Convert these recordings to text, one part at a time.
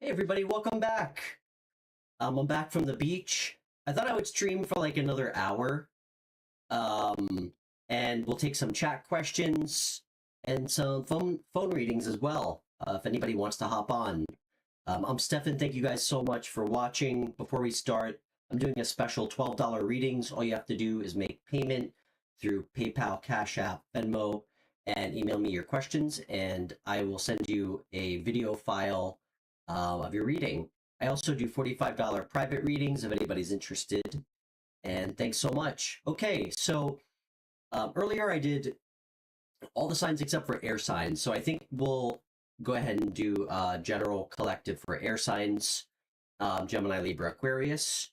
Hey everybody, welcome back. I'm back from the beach. I thought I would stream for like another hour. And we'll take some chat questions and some phone readings as well, if anybody wants to hop on. I'm Stefan. Thank you guys so much for watching. Before we start, I'm doing a special $12 readings. All you have to do is make payment through PayPal, Cash App, Venmo, and email me your questions, and I will send you a video file of your reading. I also do $45 private readings if anybody's interested. And thanks so much. Okay, so earlier I did all the signs except for air signs. So I think we'll go ahead and do general collective for air signs, Gemini, Libra, Aquarius,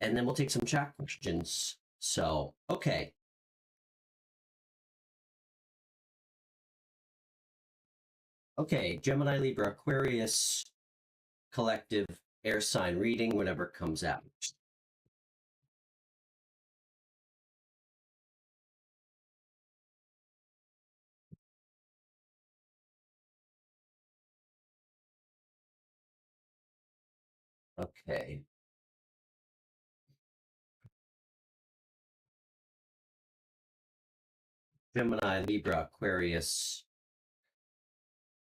and then we'll take some chat questions. So, okay. Okay, Gemini, Libra, Aquarius, collective air sign reading whenever it comes out. Okay. Gemini, Libra, Aquarius,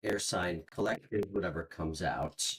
air sign collective, whatever comes out.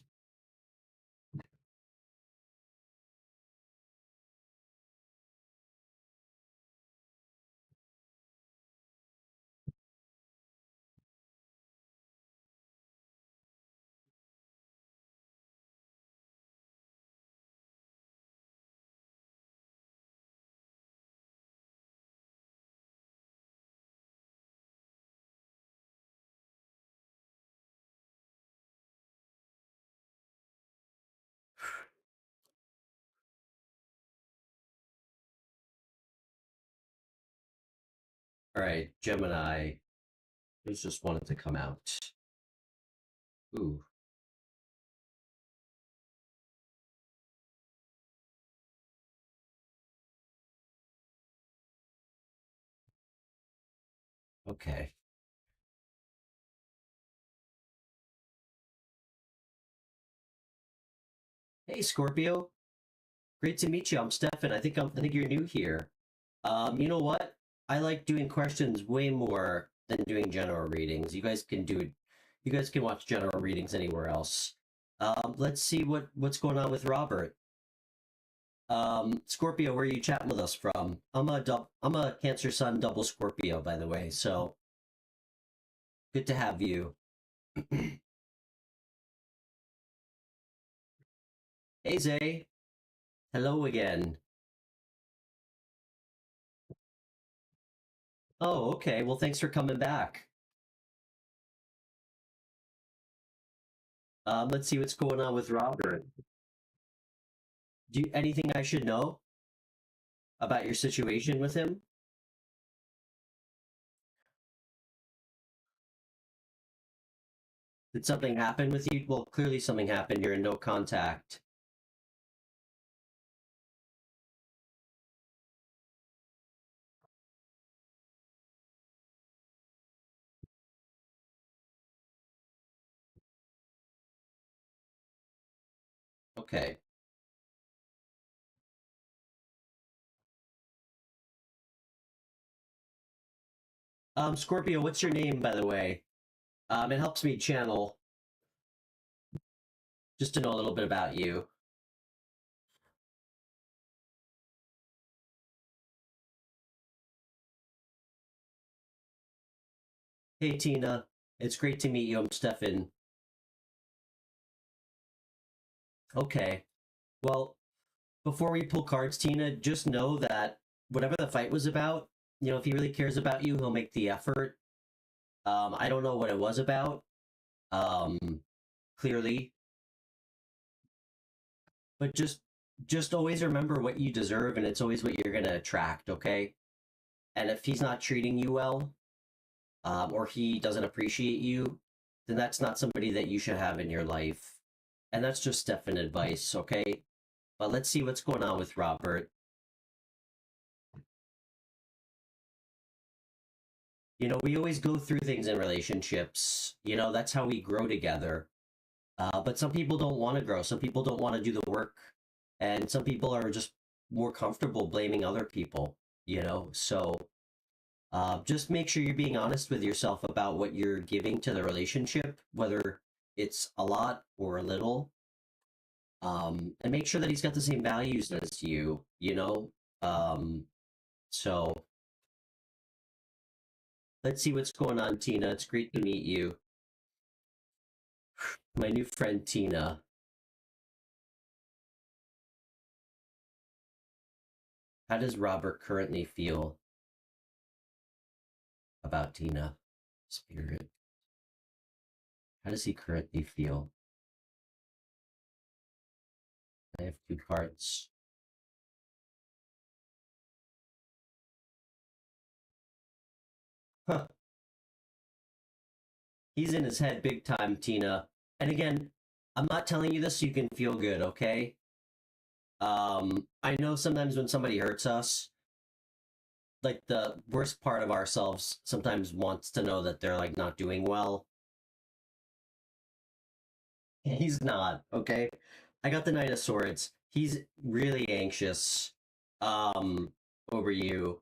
All right, Gemini. Who's just wanted to come out? Ooh. Okay. Hey, Scorpio. Great to meet you. I'm Stefan. I think you're new here. You know what? I like doing questions way more than doing general readings. You guys can do it. You guys can watch general readings anywhere else. Let's see what's going on with Robert. Scorpio, where are you chatting with us from? I'm a Cancer Sun double Scorpio, by the way. So good to have you. Hey Zay, hello again. Oh, okay. Well, thanks for coming back. Let's see what's going on with Robert. Anything I should know about your situation with him? Did something happen with you? Well, clearly something happened. You're in no contact. Okay. Scorpio, what's your name, by the way? It helps me channel just to know a little bit about you. Hey, Tina. It's great to meet you. I'm Stefan. Okay. Well, before we pull cards, Tina, just know that whatever the fight was about, if he really cares about you, he'll make the effort. I don't know what it was about, um, clearly, but just always remember what you deserve, and it's always what you're gonna attract, okay? And if he's not treating you well, or he doesn't appreciate you, then that's not somebody that you should have in your life. And that's just Stefan advice, okay? But let's see what's going on with Robert. We always go through things in relationships. That's how we grow together. But some people don't want to grow. Some people don't want to do the work. And some people are just more comfortable blaming other people, you know? So just make sure you're being honest with yourself about what you're giving to the relationship, whether it's a lot or a little. And make sure that he's got the same values as you, you know? So let's see what's going on, Tina. It's great to meet you. My new friend, Tina. How does Robert currently feel about Tina? Spirit. How does he currently feel? I have 2 cards. Huh. He's in his head big time, Tina. And again, I'm not telling you this so you can feel good, okay? I know sometimes when somebody hurts us, like the worst part of ourselves sometimes wants to know that they're like not doing well. He's not, okay? I got the Knight of Swords. He's really anxious over you.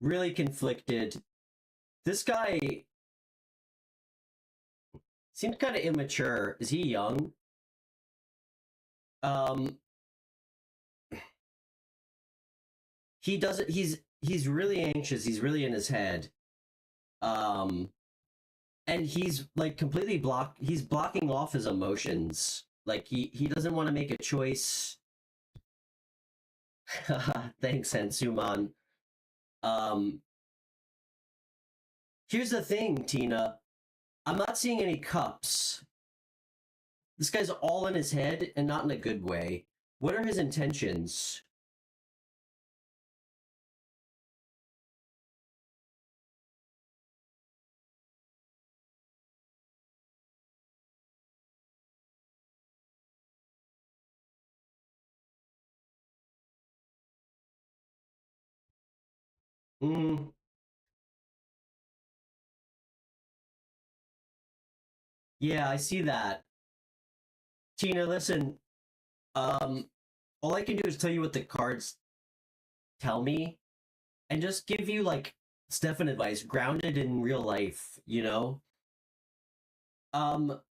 Really conflicted. This guy seems kind of immature. Is he young? Um he doesn't he's really anxious. He's really in his head. Um and he's like completely he's blocking off his emotions. Like he doesn't want to make a choice. Thanks, Sensuman. Um Here's the thing, Tina. I'm not seeing any cups. This guy's all in his head and not in a good way. What are his intentions? Mm, yeah, I see that. Tina, listen, um, all I can do is tell you what the cards tell me and just give you like Stefan advice, grounded in real life, you know?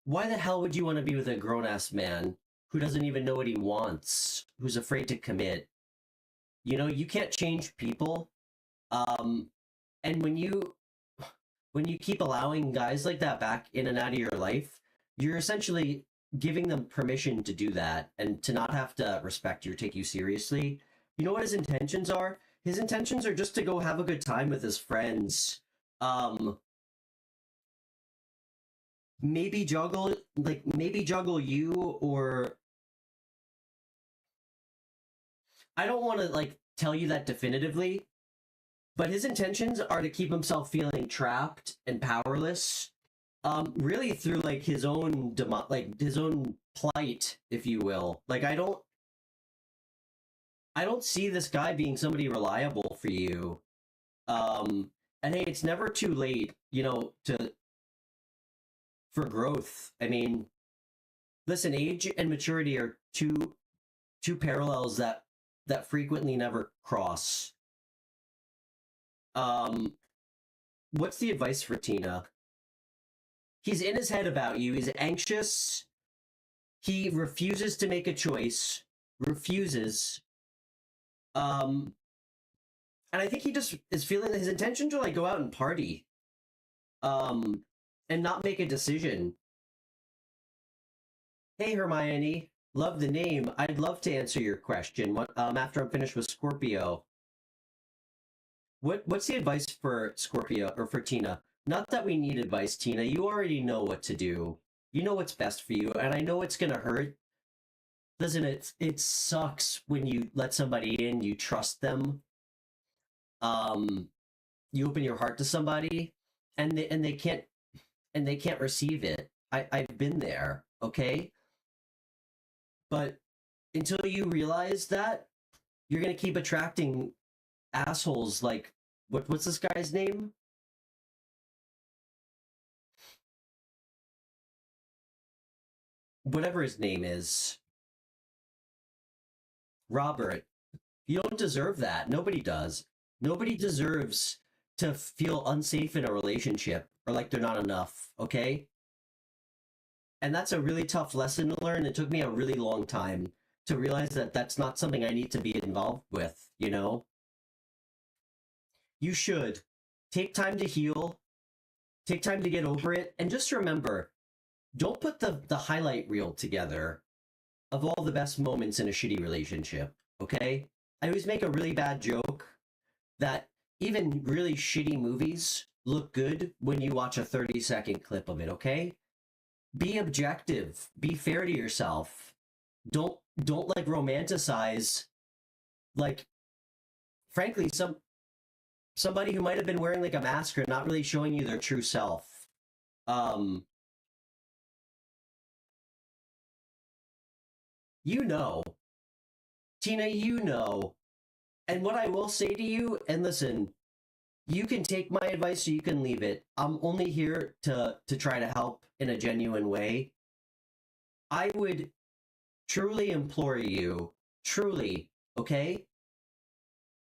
Why the hell would you want to be with a grown-ass man who doesn't even know what he wants, who's afraid to commit? You know, you can't change people. Um, and when you keep allowing guys like that back in and out of your life, you're essentially giving them permission to do that and to not have to respect you or take you seriously. You know what his intentions are? His intentions are just to go have a good time with his friends. Um, maybe juggle you, or I don't want to like tell you that definitively, but his intentions are to keep himself feeling trapped and powerless, really through like his own like his own plight, if you will. Like I don't see this guy being somebody reliable for you. And hey, it's never too late, you know, to for growth. I mean, listen, age and maturity are two parallels that frequently never cross. Um, what's the advice for Tina? He's in his head about you. He's anxious. He refuses to make a choice. Refuses. Um, and I think he just is feeling that his intention to like go out and party. Um, and not make a decision. Hey Hermione, love the name. I'd love to answer your question. After I'm finished with Scorpio. What's the advice for Scorpio or for Tina? Not that we need advice, Tina. You already know what to do. You know what's best for you, and I know it's gonna hurt. Listen, it sucks when you let somebody in, you trust them, um, you open your heart to somebody, and they can't receive it. I've been there, okay? But until you realize that, you're gonna keep attracting assholes like what's this guy's name? Whatever his name is. Robert, you don't deserve that. Nobody does. Nobody deserves to feel unsafe in a relationship or like they're not enough, okay? And that's a really tough lesson to learn. It took me a really long time to realize that that's not something I need to be involved with, you know? You should take time to heal, take time to get over it, and just remember, don't put the highlight reel together of all the best moments in a shitty relationship, okay? I always make a really bad joke that even really shitty movies look good when you watch a 30-second clip of it, okay? Be objective, be fair to yourself. Don't like romanticize, like, frankly, somebody who might have been wearing like a mask or not really showing you their true self. You know, Tina, you know. And what I will say to you, and listen, you can take my advice or you can leave it. I'm only here to try to help in a genuine way. I would truly implore you, truly, okay,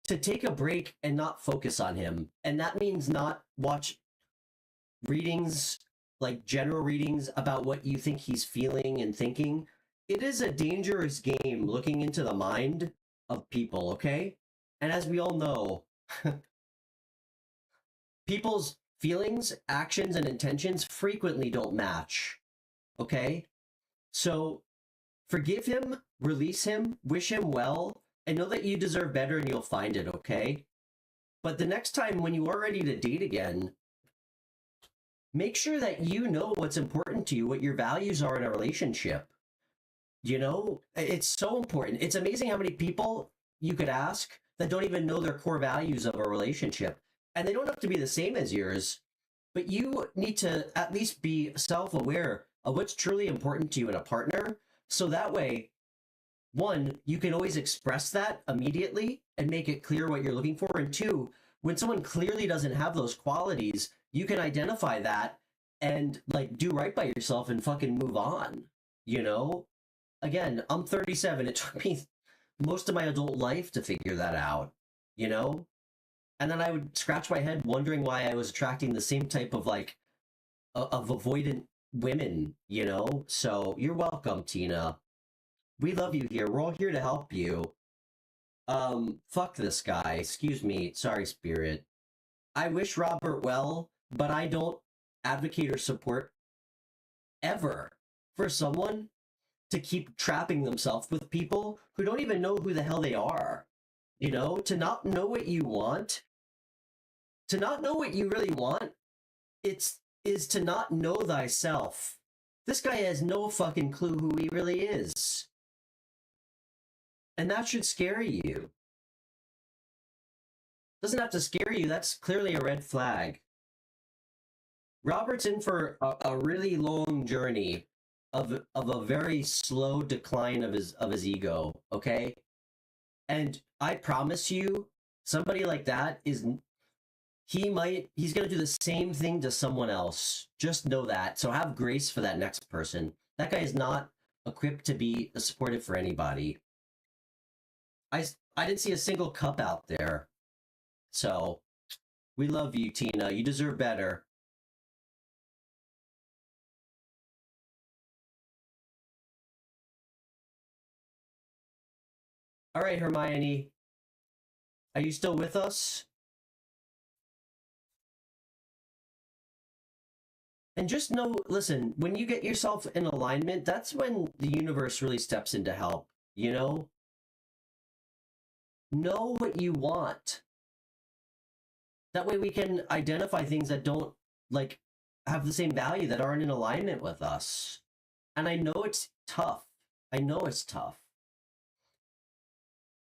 to take a break and not focus on him. And that means not watch readings, like general readings about what you think he's feeling and thinking. It is a dangerous game looking into the mind of people, okay? And as we all know, people's feelings, actions, and intentions frequently don't match, okay? So forgive him, release him, wish him well, and know that you deserve better and you'll find it, okay? But the next time when you are ready to date again, make sure that you know what's important to you, what your values are in a relationship. You know, it's so important. It's amazing how many people you could ask that don't even know their core values of a relationship. And they don't have to be the same as yours, but you need to at least be self-aware of what's truly important to you in a partner. So that way, one, you can always express that immediately and make it clear what you're looking for. And two, when someone clearly doesn't have those qualities, you can identify that and like do right by yourself and fucking move on, you know? Again, I'm 37. It took me most of my adult life to figure that out, you know? And then I would scratch my head wondering why I was attracting the same type of like of avoidant women, you know? So you're welcome, Tina. We love you here. We're all here to help you. Fuck this guy. Excuse me. Sorry, Spirit. I wish Robert well, but I don't advocate or support ever for someone to keep trapping themselves with people who don't even know who the hell they are. You know, to not know what you want, to not know what you really want, is to not know thyself. This guy has no fucking clue who he really is. And that should scare you. Doesn't have to scare you, that's clearly a red flag. Robert's in for a really long journey of a very slow decline of his ego, okay? And I promise you, somebody like that he's gonna do the same thing to someone else. Just know that. So have grace for that next person. That guy is not equipped to be supportive for anybody. I didn't see a single cup out there. So we love you, Tina. You deserve better. All right, Hermione. Are you still with us? And just know, listen, when you get yourself in alignment, that's when the universe really steps in to help, you know? Know what you want. That way we can identify things that don't, like, have the same value, that aren't in alignment with us. And I know it's tough. I know it's tough.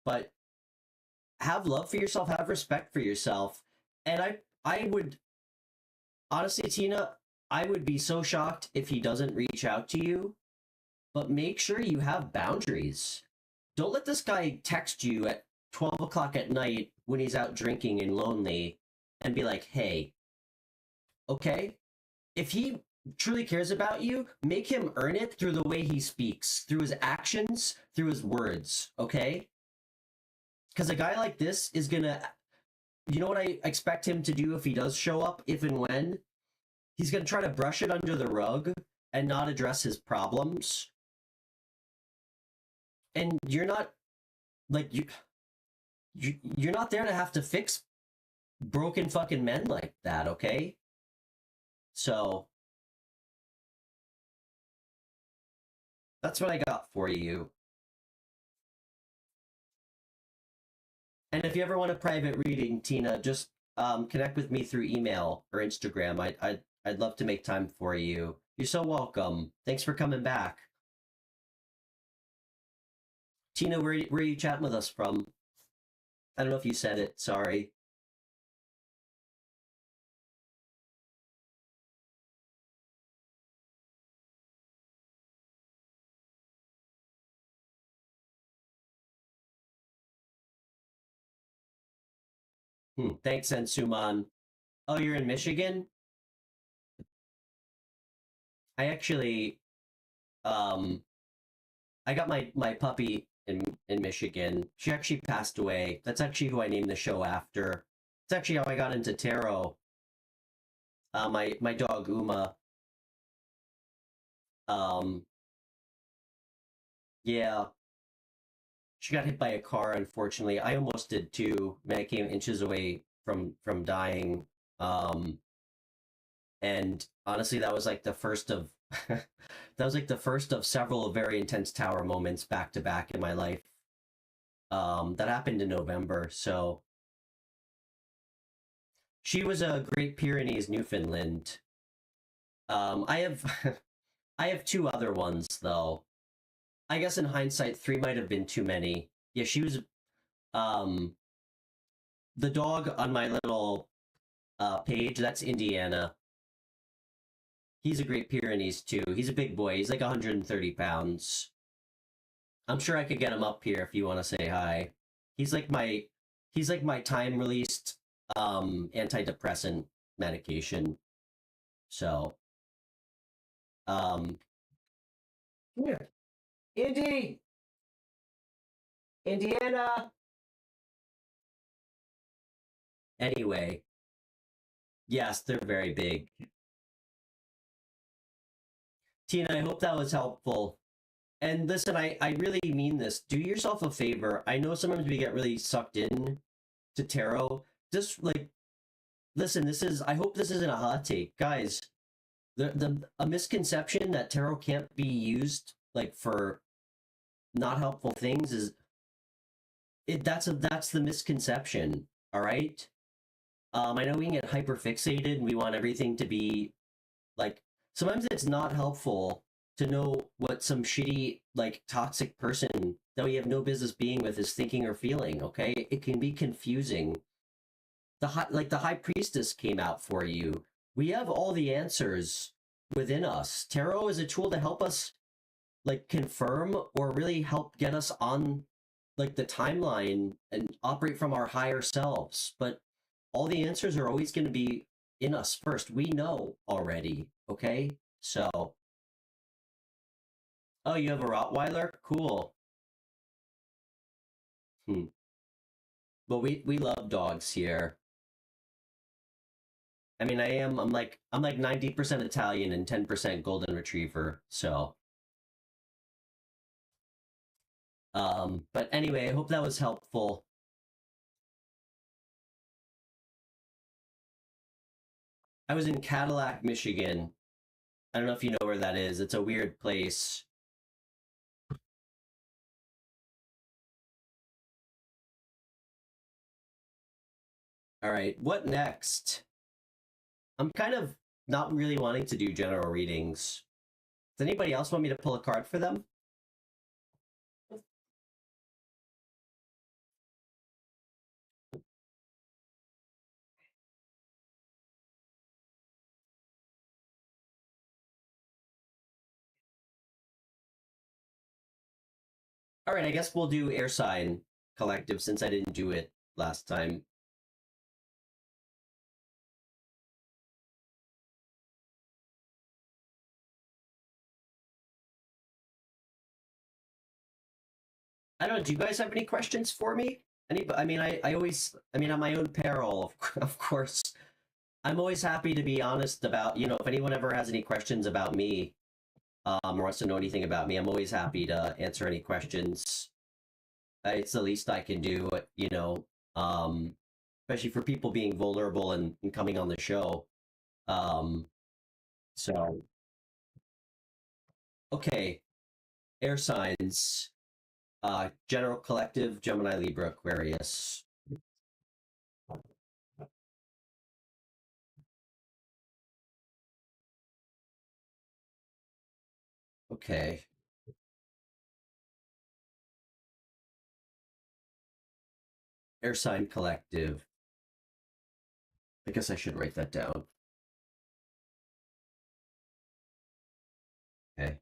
But have love for yourself, have respect for yourself. And I would, honestly, Tina, I would be so shocked if he doesn't reach out to you, but make sure you have boundaries. Don't let this guy text you at 12 o'clock at night when he's out drinking and lonely and be like, hey, okay, if he truly cares about you, make him earn it through the way he speaks, through his actions, through his words, okay? Because a guy like this is gonna, you know what I expect him to do if he does show up, if and when? He's gonna try to brush it under the rug and not address his problems. And you're not, like, you're not there to have to fix broken fucking men like that, okay? So that's what I got for you. And if you ever want a private reading, Tina, just connect with me through email or Instagram. I'd love to make time for you. You're so welcome. Thanks for coming back. Tina, where are you chatting with us from? I don't know if you said it. Sorry. Thanks, Sensuman. Oh, you're in Michigan? I actually, I got my puppy in Michigan. She actually passed away. That's actually who I named the show after. It's actually how I got into tarot. My dog Uma. Yeah, she got hit by a car. Unfortunately, I almost did too. I came inches away from dying. And honestly, that was like the first of that was like the first of several very intense tower moments back to back in my life. That happened in November. So she was a Great Pyrenees Newfoundland. I have I have two other ones though. I guess in hindsight, three might have been too many. Yeah, she was um the dog on my little page, that's Indiana. He's a Great Pyrenees too. He's a big boy. He's like 130 pounds. I'm sure I could get him up here if you want to say hi. He's like my he's like my time released antidepressant medication. So um yeah. Indy, Indiana. Anyway, yes, they're very big. Tina, I hope that was helpful. And listen, I really mean this. Do yourself a favor. I know sometimes we get really sucked in to tarot. Just like listen, this is I hope this isn't a hot take. Guys, the a misconception that tarot can't be used like for not helpful things is that's the misconception. All right. I know we can get hyper fixated and we want everything to be like sometimes it's not helpful to know what some shitty like toxic person that we have no business being with is thinking or feeling, okay? It can be confusing. The high priestess came out for you. We have all the answers within us. Tarot is a tool to help us like confirm or really help get us on like the timeline and operate from our higher selves. But all the answers are always going to be in us first. We know already, okay? So, oh, you have a Rottweiler? Cool. Hmm. But we love dogs here. I mean, I'm like 90% Italian and 10% golden retriever. So, but anyway, I hope that was helpful. I was in Cadillac, Michigan. I don't know if you know where that is. It's a weird place. All right, what next? I'm kind of not really wanting to do general readings. Does anybody else want me to pull a card for them? All right, I guess we'll do air sign. Collective since I didn't do it last time. I don't know. Do you guys have any questions for me? I mean, I always, I mean, on my own peril, of course. I'm always happy to be honest about, if anyone ever has any questions about me, or wants to know anything about me, I'm always happy to answer any questions. It's the least I can do, especially for people being vulnerable and coming on the show. Um, so, okay, air signs, general collective, Gemini, Libra, Aquarius. Okay. Air sign collective. I guess I should write that down. Okay.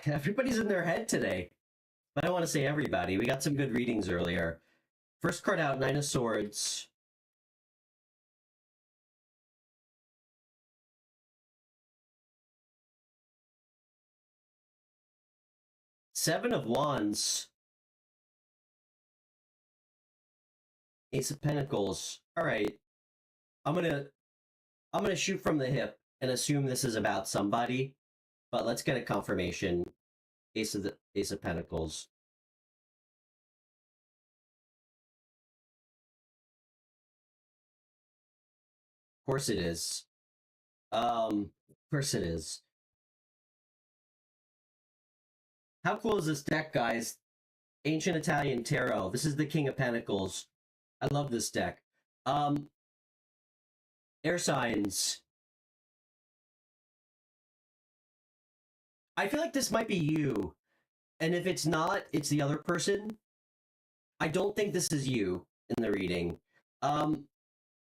Everybody's in their head today. I don't want to say everybody. We got some good readings earlier. First card out, Nine of Swords. Seven of Wands. Ace of Pentacles. All right. I'm gonna shoot from the hip and assume this is about somebody, but let's get a confirmation. Ace of Pentacles. Of course it is. Of course it is. How cool is this deck, guys? Ancient Italian Tarot. This is the King of Pentacles. I love this deck. Air signs. I feel like this might be you. And if it's not, it's the other person. I don't think this is you in the reading.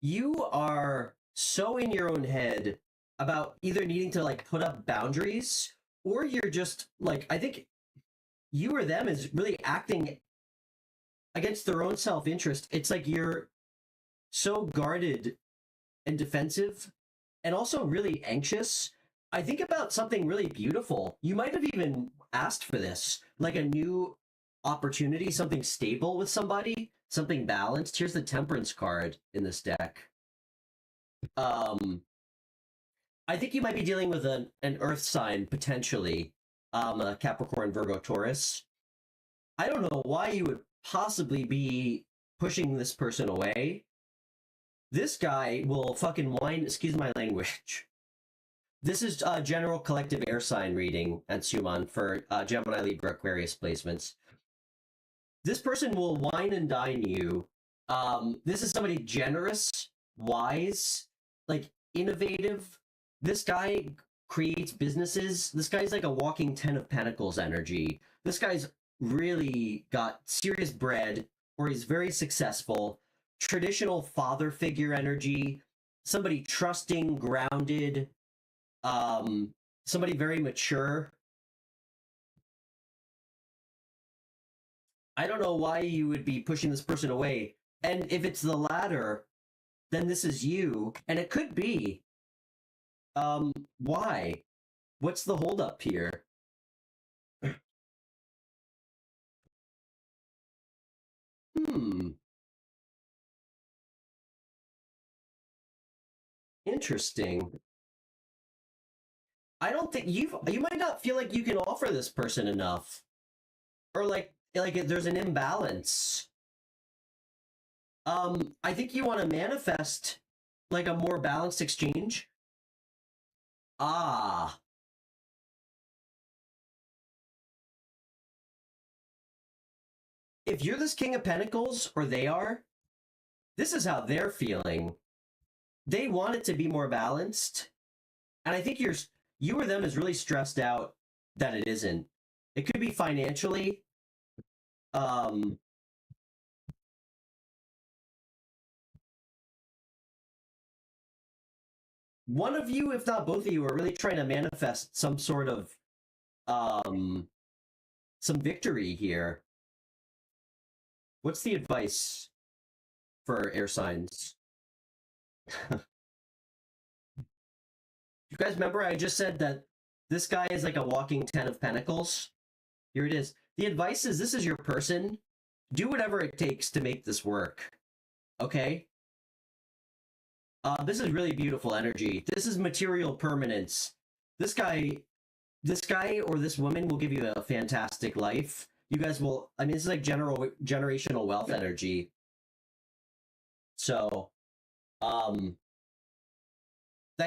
You are so in your own head about either needing to like put up boundaries, or you're just like, I think you or them is really acting against their own self-interest. It's like you're so guarded and defensive and also really anxious. I think about something really beautiful. You might have even asked for this, like a new opportunity, something stable with somebody, something balanced. Here's the Temperance card in this deck. I think you might be dealing with an earth sign, potentially, a Capricorn, Virgo, Taurus. I don't know why you would possibly be pushing this person away. This guy will fucking whine, excuse my language. This is a general collective air sign reading at Suman for Gemini, Libra, Aquarius placements. This person will wine and dine you. This is somebody generous, wise, like innovative. This guy creates businesses. This guy's like a walking 10 of Pentacles energy. This guy's really got serious bread, or he's very successful. Traditional father figure energy. Somebody trusting, grounded. Somebody very mature. I don't know why you would be pushing this person away. And if it's the latter, then this is you. And it could be. Why? What's the holdup here? Interesting. I don't think you might not feel like you can offer this person enough. Or like there's an imbalance. I think you want to manifest like a more balanced exchange. Ah. if you're this King of Pentacles, or they are, this is how they're feeling. They want it to be more balanced, and I think you or them is really stressed out that it isn't. It could be financially. Um, One of you, if not both of you, are really trying to manifest some sort of some victory here. What's the advice for air signs? You guys remember I just said that this guy is like a walking 10 of Pentacles? Here it is. The advice is, this is your person. Do whatever it takes to make this work. Okay? This is really beautiful energy. This is material permanence. This guy or this woman will give you a fantastic life. You guys will, I mean, this is like generational wealth energy. So, that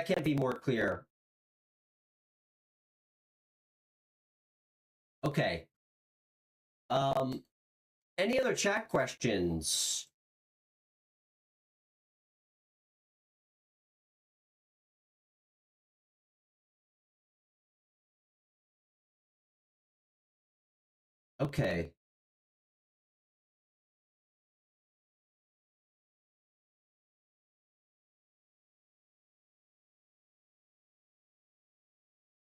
can't be more clear. Okay. Any other chat questions? Okay.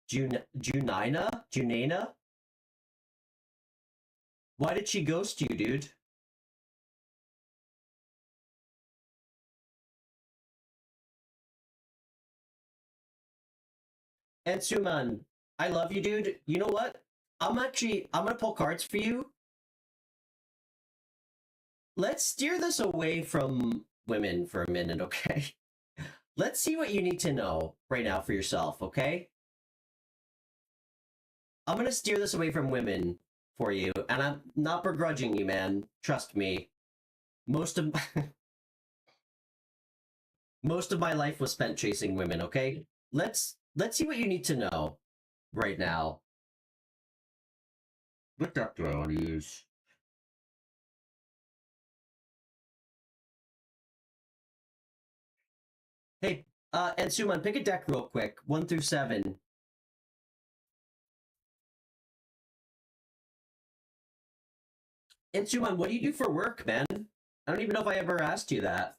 Junina? Why did she ghost you, dude? And Suman, I love you, dude. You know what? I'm gonna pull cards for you. Let's steer this away from women for a minute, okay? Let's see what you need to know right now for yourself, okay? I'm gonna steer this away from women for you, and I'm not begrudging you, man. Trust me. Most of most of my life was spent chasing women, okay? Let's see what you need to know right now. What deck do I want to use? Hey, and Suman, pick a deck real quick. 1 through 7. And Suman, what do you do for work, man? I don't even know if I ever asked you that.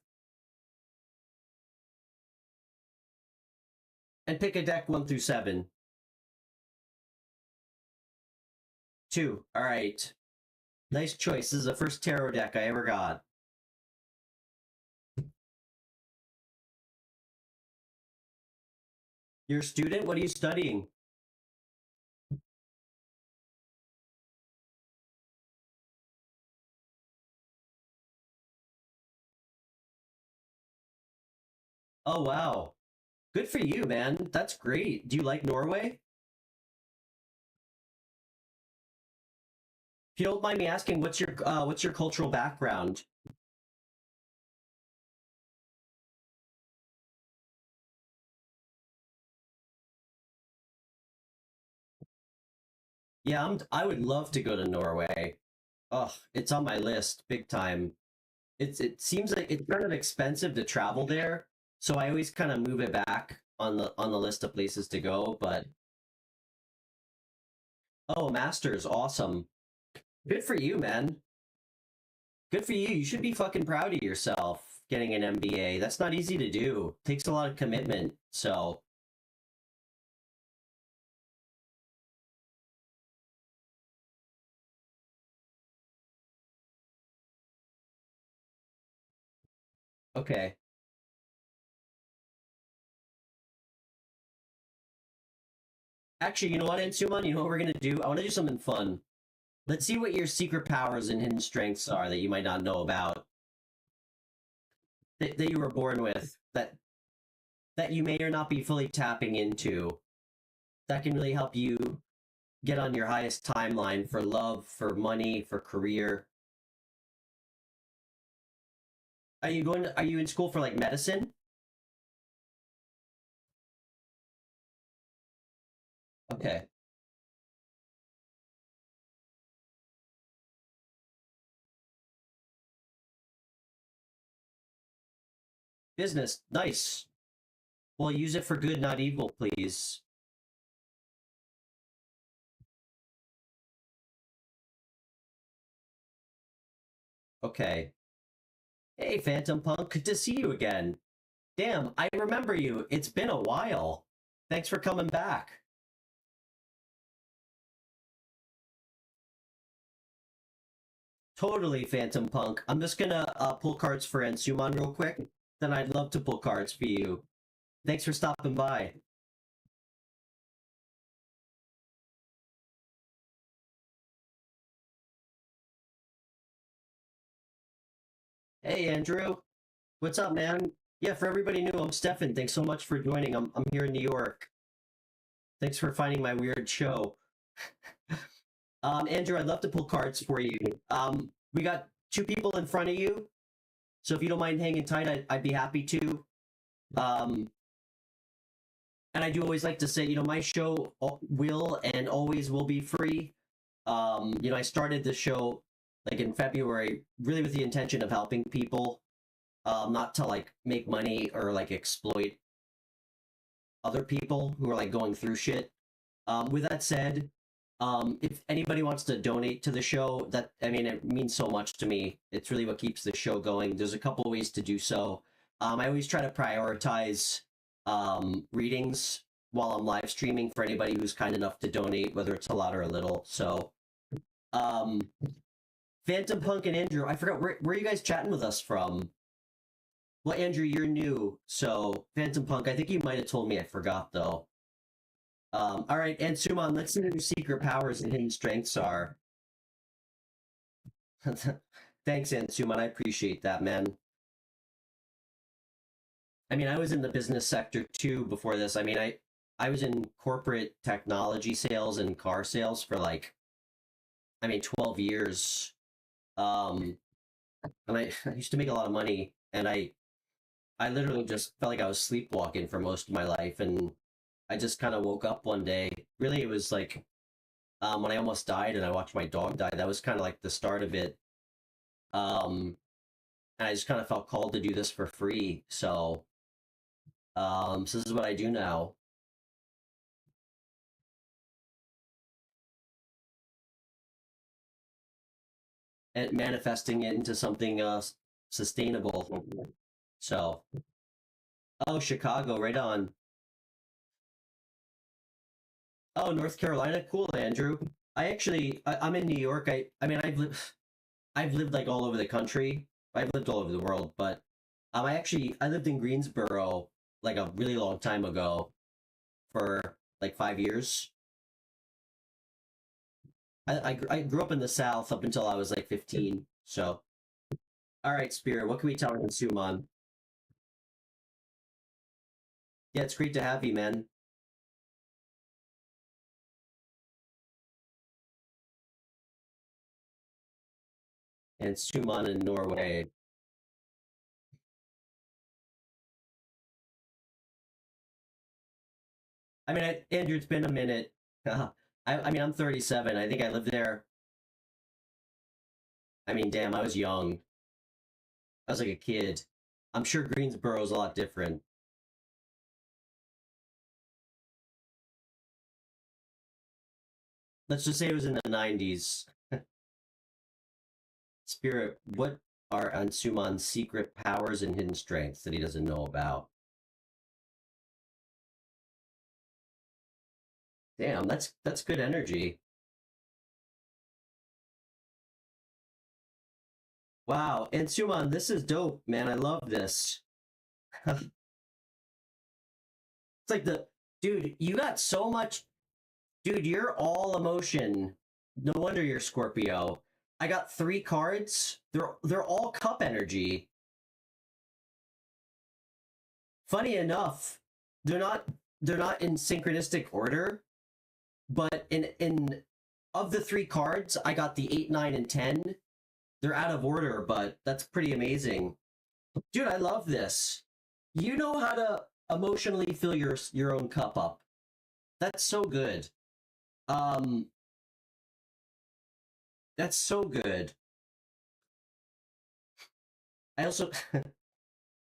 And pick a deck 1 through 7. 2. All right. Nice choice. This is the first tarot deck I ever got. You're a student? What are you studying? Oh, wow. Good for you, man. That's great. Do you like Norway? If you don't mind me asking, what's your cultural background? Yeah, I would love to go to Norway. Oh, it's on my list, big time. It seems like it's kind of expensive to travel there, so I always kind of move it back on the list of places to go. But oh, master's, awesome. Good for you, man. Good for you. You should be fucking proud of yourself getting an MBA. That's not easy to do. Takes a lot of commitment. So, okay. Actually, you know what, Ansuman? You know what we're gonna do? I want to do something fun. Let's see what your secret powers and hidden strengths are that you might not know about, that you were born with, that you may or not be fully tapping into. That can really help you get on your highest timeline for love, for money, for career. Are you in school for like medicine? Okay. Business. Nice. Well, use it for good, not evil, please. Okay. Hey, Phantom Punk. Good to see you again. Damn, I remember you. It's been a while. Thanks for coming back. Totally, Phantom Punk. I'm just gonna pull cards for Ansuman real quick. Then I'd love to pull cards for you. Thanks for stopping by. Hey, Andrew. What's up, man? Yeah, for everybody new, I'm Stefan. Thanks so much for joining. I'm here in New York. Thanks for finding my weird show. Andrew, I'd love to pull cards for you. We got two people in front of you, so if you don't mind hanging tight, I'd be happy to. And I do always like to say, my show will and always will be free. I started the show like in February, really with the intention of helping people, not to like make money or like exploit other people who are like going through shit. With that said, if anybody wants to donate to the show, it means so much to me. It's really what keeps the show going. There's a couple ways to do so. I always try to prioritize readings while I'm live streaming for anybody who's kind enough to donate, whether it's a lot or a little. So, Phantom Punk and Andrew, I forgot, where are you guys chatting with us from? Well, Andrew, you're new, so Phantom Punk, I think you might have told me. I forgot, though. All right, and Suman, let's see what your secret powers and hidden strengths are. Thanks, Ansuman. I appreciate that, man. I was in the business sector too before this. I was in corporate technology sales and car sales for 12 years. And I used to make a lot of money, and I literally just felt like I was sleepwalking for most of my life, and I just kind of woke up one day. Really, it was like when I almost died and I watched my dog die. That was kind of like the start of it. And I just kind of felt called to do this for free. So this is what I do now. And manifesting it into something sustainable. So, oh, Chicago, right on. Oh, North Carolina, cool, Andrew. I'm in New York. I've lived like all over the country. I've lived all over the world, but I lived in Greensboro like a really long time ago for like 5 years. I grew up in the South up until I was like 15. So, all right, Spirit, what can we tell and consume on? Yeah, it's great to have you, man. And Suman in Norway. Andrew, it's been a minute. I'm 37. I think I lived there. Damn, I was young. I was like a kid. I'm sure Greensboro's a lot different. Let's just say it was in the 90s. Spirit, what are Ansuman's secret powers and hidden strengths that he doesn't know about? Damn, that's good energy. Wow, Ansuman, this is dope, man. I love this. It's like dude, you got so much. Dude, you're all emotion. No wonder you're Scorpio. I got 3 cards. They're all cup energy. Funny enough, they're not in synchronistic order, but in of the 3 cards, I got the 8, 9, and 10. They're out of order, but that's pretty amazing. Dude, I love this. You know how to emotionally fill your own cup up. That's so good. Um, that's so good. I also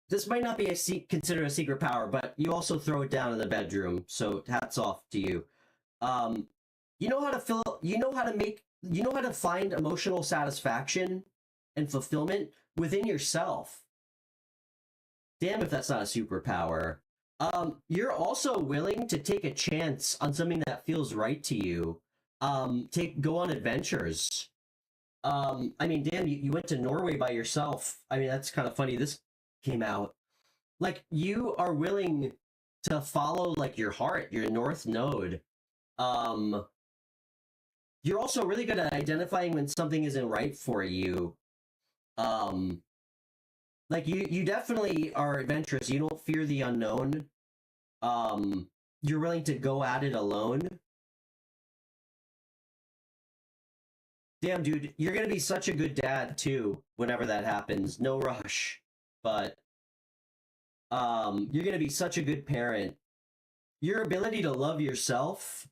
this might not be considered a secret power, but you also throw it down in the bedroom. So hats off to you. Um, you know how to you know how to find emotional satisfaction and fulfillment within yourself. Damn if that's not a superpower. You're also willing to take a chance on something that feels right to you. Go on adventures. I mean, damn, you went to Norway by yourself. I mean, that's kind of funny. This came out. Like, you are willing to follow, like, your heart, your north node. You're also really good at identifying when something isn't right for you. Like, you definitely are adventurous. You don't fear the unknown. You're willing to go at it alone. Damn, dude, you're gonna be such a good dad, too, whenever that happens. No rush. But, you're gonna be such a good parent. Your ability to love yourself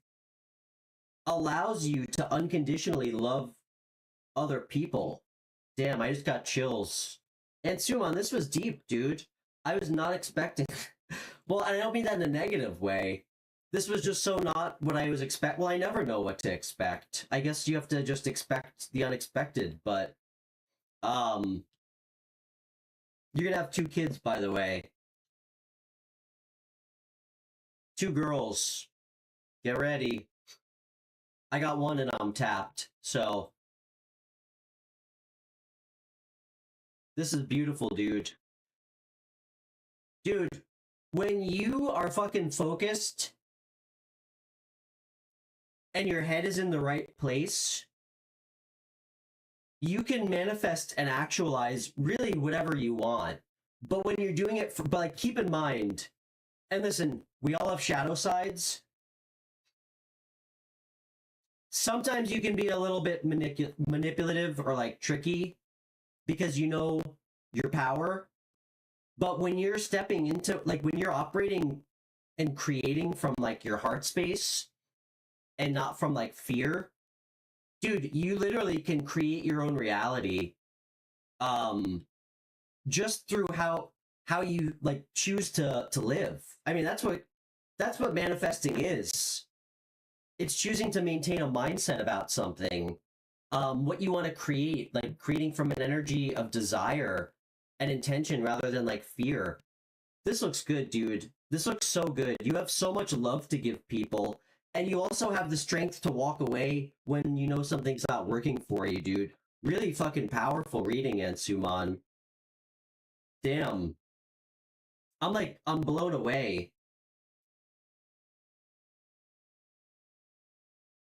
allows you to unconditionally love other people. Damn, I just got chills. And Suman, this was deep, dude. I was not expecting... Well, I don't mean that in a negative way. This was just so not what I was expect. Well, I never know what to expect. I guess you have to just expect the unexpected, but... You're gonna have 2 kids, by the way. 2 girls. Get ready. I got 1 and I'm tapped, so... This is beautiful, dude. Dude, when you are fucking focused and your head is in the right place, you can manifest and actualize really whatever you want. But when you're doing it, but like, keep in mind, and listen, we all have shadow sides. Sometimes you can be a little bit manipulative or like tricky because you know your power. But when you're stepping into, like, when you're operating and creating from like your heart space and not from like fear, dude, you literally can create your own reality just through how you like choose to live. I mean, that's what manifesting is. It's choosing to maintain a mindset about something, what you want to create, like creating from an energy of desire and intention rather than like fear. This looks good, dude. This looks so good. You have so much love to give people, and you also have the strength to walk away when you know something's not working for you, dude. Really fucking powerful reading, Ansuman. Damn. I'm blown away.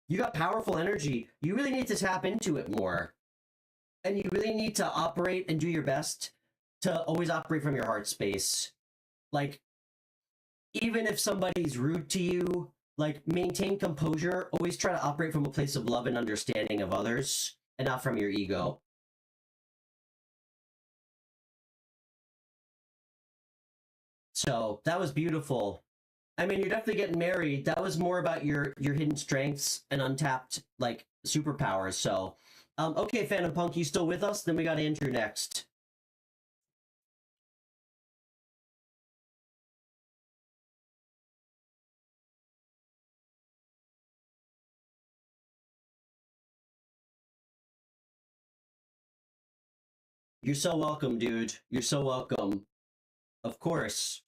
You got powerful energy. You really need to tap into it more. And you really need to operate and do your best to always operate from your heart space. Like, even if somebody's rude to you, like, maintain composure. Always try to operate from a place of love and understanding of others and not from your ego. So that was beautiful. I mean, you're definitely getting married. That was more about your hidden strengths and untapped, like, superpowers. So, okay, Phantom Punk, you still with us? Then we got Andrew next. You're so welcome, dude. You're so welcome. Of course.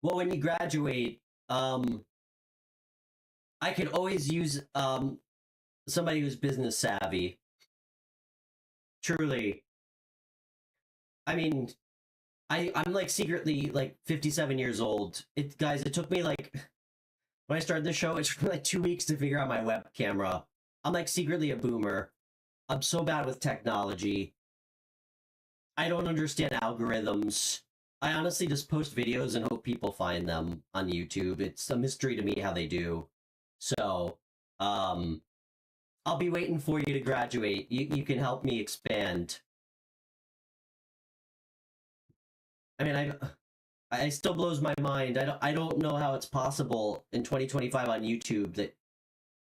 Well, when you graduate, I could always use somebody who's business savvy. Truly. I mean, I'm like secretly like 57 years old. Guys, it took me like when I started the show, it took me like 2 weeks to figure out my web camera. I'm like secretly a boomer. I'm so bad with technology. I don't understand algorithms. I honestly just post videos and hope people find them on YouTube. It's a mystery to me how they do. So, I'll be waiting for you to graduate. You can help me expand. I mean, I still blows my mind. I don't know how it's possible in 2025 on YouTube that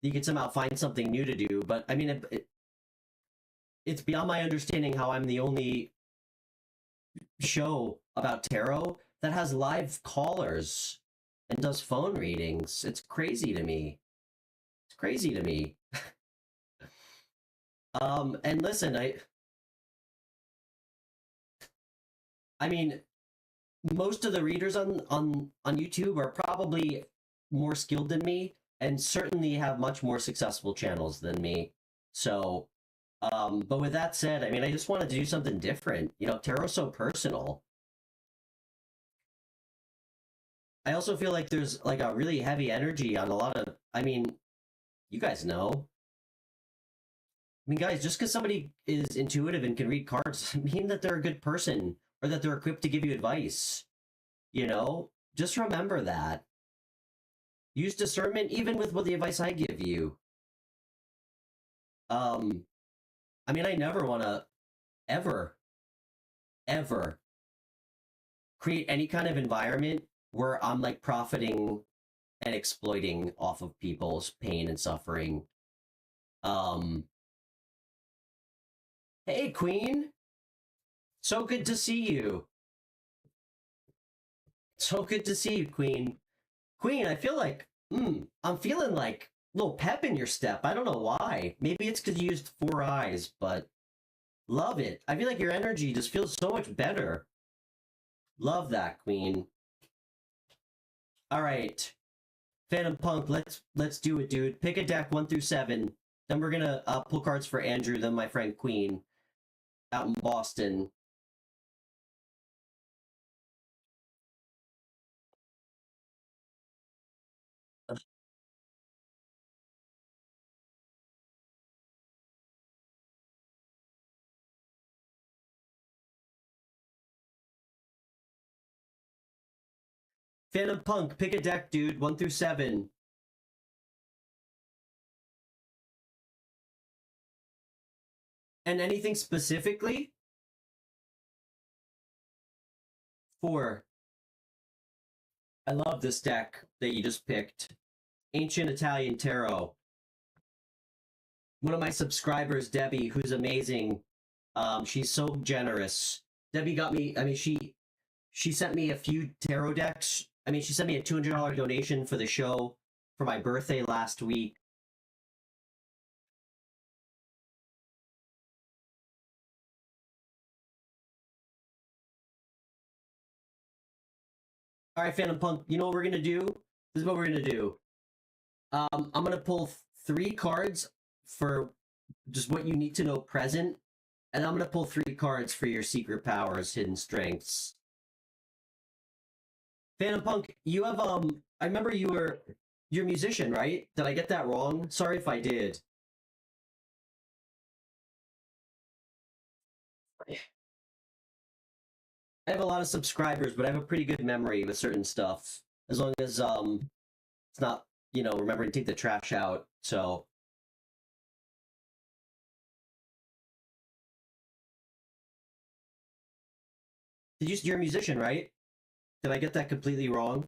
you could somehow find something new to do. But I mean, it's beyond my understanding how I'm the only show about tarot that has live callers and does phone readings. It's crazy to me. It's crazy to me. And listen, I mean, most of the readers on YouTube are probably more skilled than me and certainly have much more successful channels than me. So, but with that said, I mean, I just wanted to do something different. You know, tarot's so personal. I also feel like there's like a really heavy energy on a lot of, I mean, you guys know. I mean, guys, just because somebody is intuitive and can read cards doesn't mean that they're a good person or that they're equipped to give you advice. You know, just remember that. Use discernment even with what the advice I give you. I mean, I never want to ever, ever create any kind of environment where I'm like profiting and exploiting off of people's pain and suffering. Hey, Queen. So good to see you. So good to see you, Queen. Queen, I feel like, I'm feeling like a little pep in your step. I don't know why. Maybe it's because you used 4 eyes, but love it. I feel like your energy just feels so much better. Love that, Queen. All right. Phantom Punk, let's do it, dude. Pick a deck 1 through 7. Then we're gonna pull cards for Andrew, then my friend Queen out in Boston. Phantom Punk, pick a deck, dude. 1 through 7. And anything specifically? 4. I love this deck that you just picked. Ancient Italian Tarot. One of my subscribers, Debbie, who's amazing. She's so generous. Debbie got me, I mean, she sent me a few tarot decks. I mean, she sent me a $200 donation for the show for my birthday last week. All right, Phantom Punk, you know what we're going to do? This is what we're going to do. I'm going to pull 3 cards for just what you need to know present, and I'm going to pull 3 cards for your secret powers, hidden strengths. Phantom Punk, you have, I remember you're a musician, right? Did I get that wrong? Sorry if I did. I have a lot of subscribers, but I have a pretty good memory with certain stuff. As long as it's not, you know, remembering to take the trash out. So you're a musician, right? Did I get that completely wrong?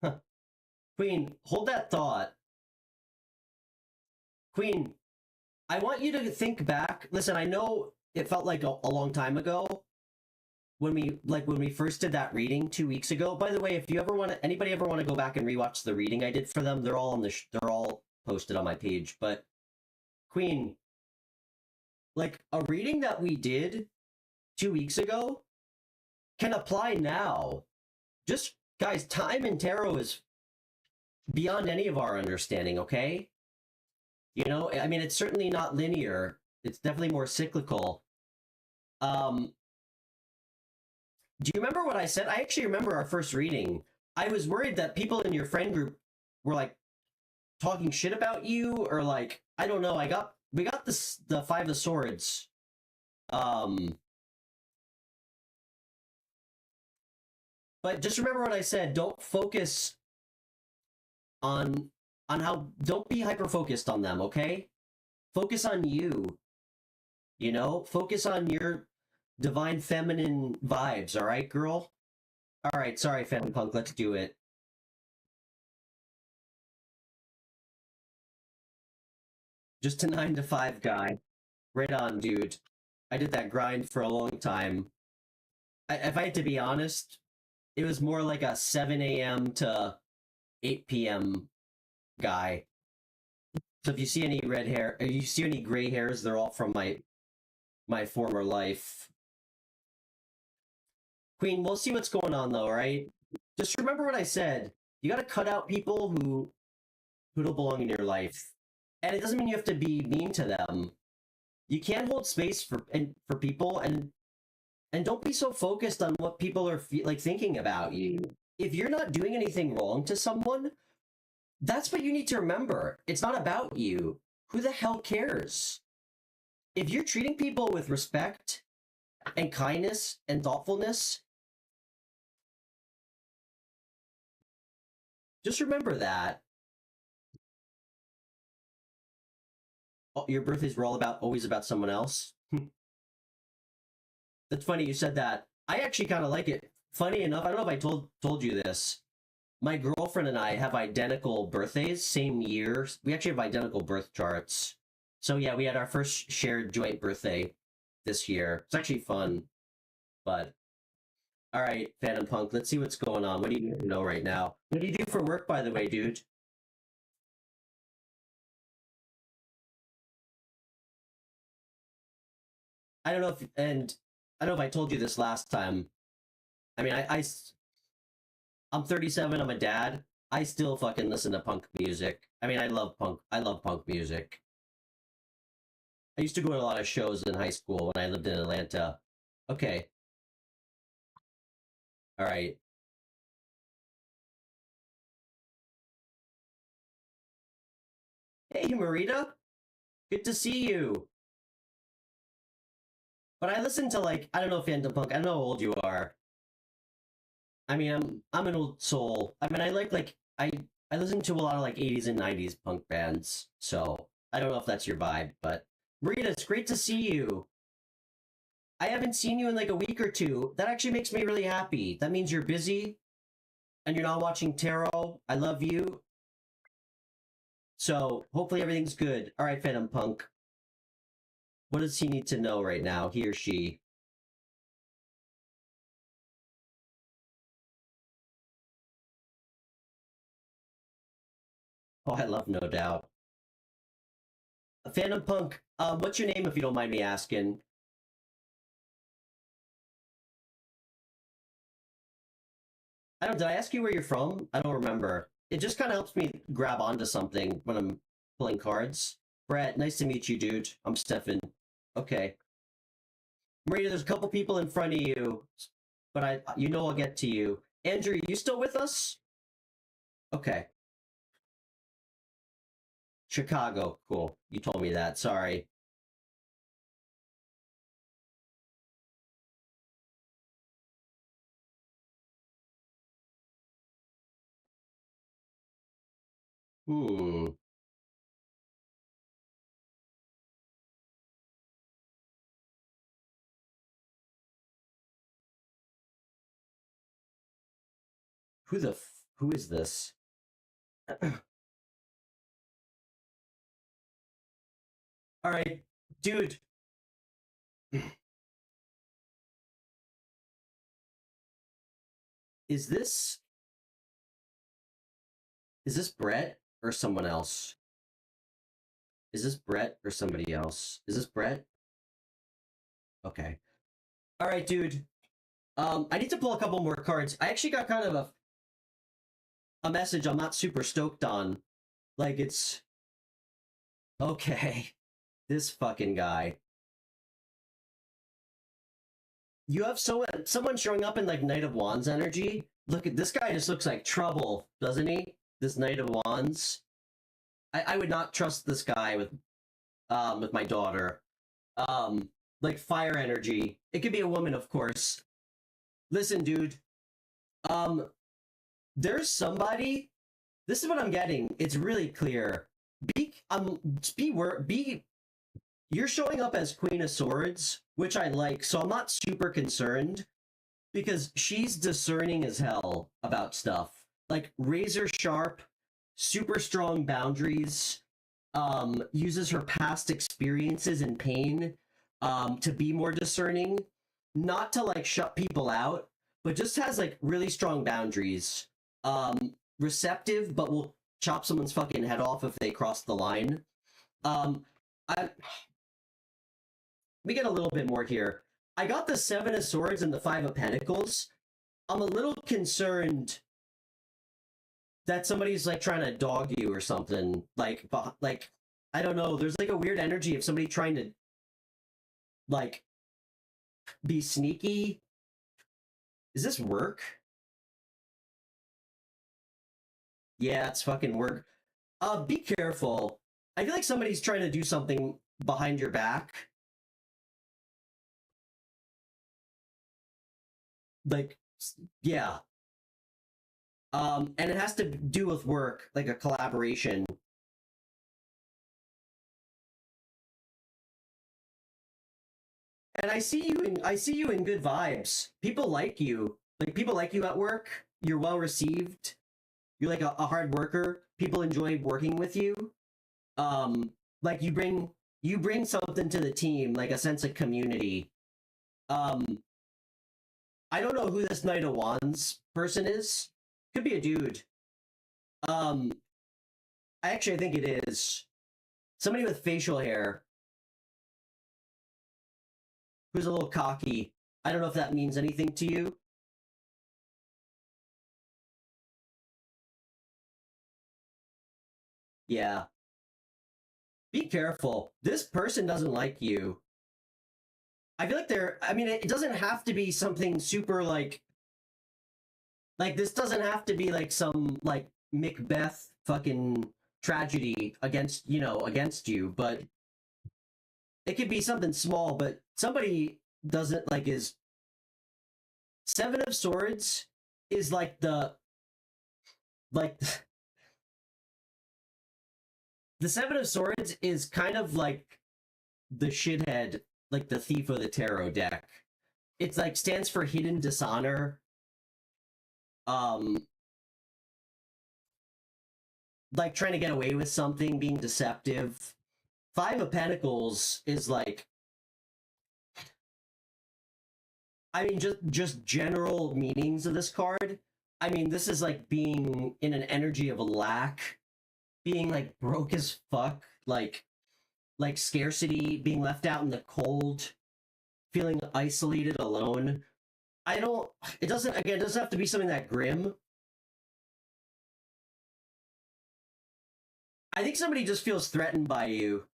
Huh. Queen, hold that thought. Queen, I want you to think back. Listen, I know it felt like a long time ago when we first did that reading 2 weeks ago. By the way, if you ever want to, anybody ever want to go back and rewatch the reading I did for them, they're all on they're all posted on my page. But Queen, like a reading that we did 2 weeks ago can apply now. Just guys, time in tarot is beyond any of our understanding, okay? You know, I mean, it's certainly not linear. It's definitely more cyclical. Do you remember what I said? I actually remember our first reading. I was worried that people in your friend group were like talking shit about you, or like, I don't know. We got the 5 of Swords. But just remember what I said. Don't focus on how, don't be hyper focused on them, okay? Focus on you. You know, focus on your divine feminine vibes, all right, girl? All right, sorry, Family Punk, let's do it. Just a 9 to 5 guy. Right on, dude. I did that grind for a long time. If I had to be honest, it was more like a 7 a.m. to 8 p.m. guy. So if you see any red hair, if you see any gray hairs, they're all from my former life. Queen, we'll see what's going on though, right? Just remember what I said. You got to cut out people who don't belong in your life, and it doesn't mean you have to be mean to them. You can hold space for people, and don't be so focused on what people are like thinking about you. If you're not doing anything wrong to someone, that's what you need to remember. It's not about you. Who the hell cares? If you're treating people with respect and kindness and thoughtfulness, just remember that. Oh, your birthdays were always about someone else. That's funny you said that. I actually kind of like it. Funny enough, I don't know if I told you this. My girlfriend and I have identical birthdays, same year. We actually have identical birth charts. So yeah, we had our first shared joint birthday this year. It's actually fun. But all right, Phantom Punk, let's see what's going on. What do you know right now? What do you do for work, by the way, dude? I don't know if, and I don't know if I told you this last time. I mean, I'm 37. I'm a dad. I still fucking listen to punk music. I mean, I love punk. I love punk music. I used to go to a lot of shows in high school when I lived in Atlanta. Okay. All right. Hey, Marita. Good to see you. But I listen to like, I don't know, Phantom Punk. I don't know how old you are. I mean, I'm an old soul. I mean, I like I listen to a lot of like 80s and 90s punk bands. So I don't know if that's your vibe, but Marita, it's great to see you. I haven't seen you in like a week or two. That actually makes me really happy. That means you're busy and you're not watching tarot. I love you. So hopefully everything's good. All right, Phantom Punk. What does he need to know right now, he or she? Oh, I love No Doubt. Phantom Punk, what's your name if you don't mind me asking? Did I ask you where you're from? I don't remember. It just kind of helps me grab onto something when I'm pulling cards. Brett, nice to meet you, dude. I'm Stefan. Okay. Maria, there's a couple people in front of you, but you know I'll get to you. Andrew, you still with us? Okay. Chicago, cool. You told me that, sorry. Hmm. Who is this? All right, dude. Is this Brett or someone else? Is this Brett or somebody else? Is this Brett? Okay. All right, dude. I need to pull a couple more cards. I actually got kind of a message I'm not super stoked on. Like it's okay. This fucking guy. You have someone showing up in like Knight of Wands energy. Look at this guy. Just looks like trouble, doesn't he? This Knight of Wands. I would not trust this guy with my daughter. Like fire energy. It could be a woman, of course. Listen, dude. Um, there's somebody. This is what I'm getting. It's really clear. Be you're showing up as Queen of Swords, which I like, so I'm not super concerned because she's discerning as hell about stuff. Like razor sharp, super strong boundaries. uses her past experiences and pain to be more discerning, not to like shut people out, but just has like really strong boundaries. Receptive, but will chop someone's fucking head off if they cross the line. Let me get a little bit more here. I got the Seven of Swords and the Five of Pentacles. I'm a little concerned that somebody's like trying to dog you or something. Like I don't know. There's like a weird energy of somebody trying to like be sneaky. Is this work? Yeah, it's fucking work. Be careful. I feel like somebody's trying to do something behind your back. Like, yeah. And it has to do with work, like a collaboration. And I see you in good vibes. People like you. Like people like you at work. You're well received. You're like a hard worker. People enjoy working with you. Like you bring something to the team, like a sense of community. I don't know who this Knight of Wands person is. Could be a dude. I think it is somebody with facial hair who's a little cocky. I don't know if that means anything to you. Yeah. Be careful. This person doesn't like you. I feel like it doesn't have to be something super like this doesn't have to be like some like Macbeth fucking tragedy against you, but it could be something small, but somebody doesn't like is Seven of Swords is like the Seven of Swords is kind of like the shithead, like the Thief of the Tarot deck. It's like stands for hidden dishonor. Like trying to get away with something, being deceptive. Five of Pentacles is like, I mean, just general meanings of this card. I mean, this is like being in an energy of a lack, being like broke as fuck, like scarcity, being left out in the cold, feeling isolated, alone. It doesn't have to be something that grim. I think somebody just feels threatened by you.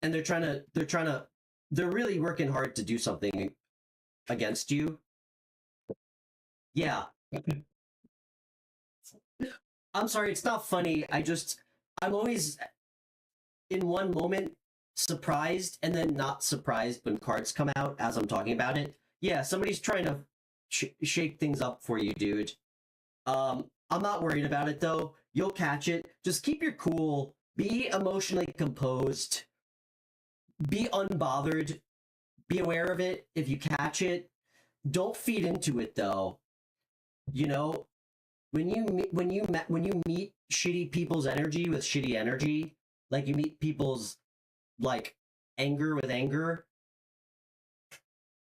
And they're really working hard to do something against you. Yeah. I'm sorry, it's not funny. I'm always in one moment surprised and then not surprised when cards come out as I'm talking about it. Yeah, somebody's trying to shake things up for you, dude. I'm not worried about it though. You'll catch it. Just keep your cool. Be emotionally composed. Be unbothered. Be aware of it if you catch it. Don't feed into it though. You know, when you meet shitty people's energy with shitty energy, like you meet people's like anger with anger,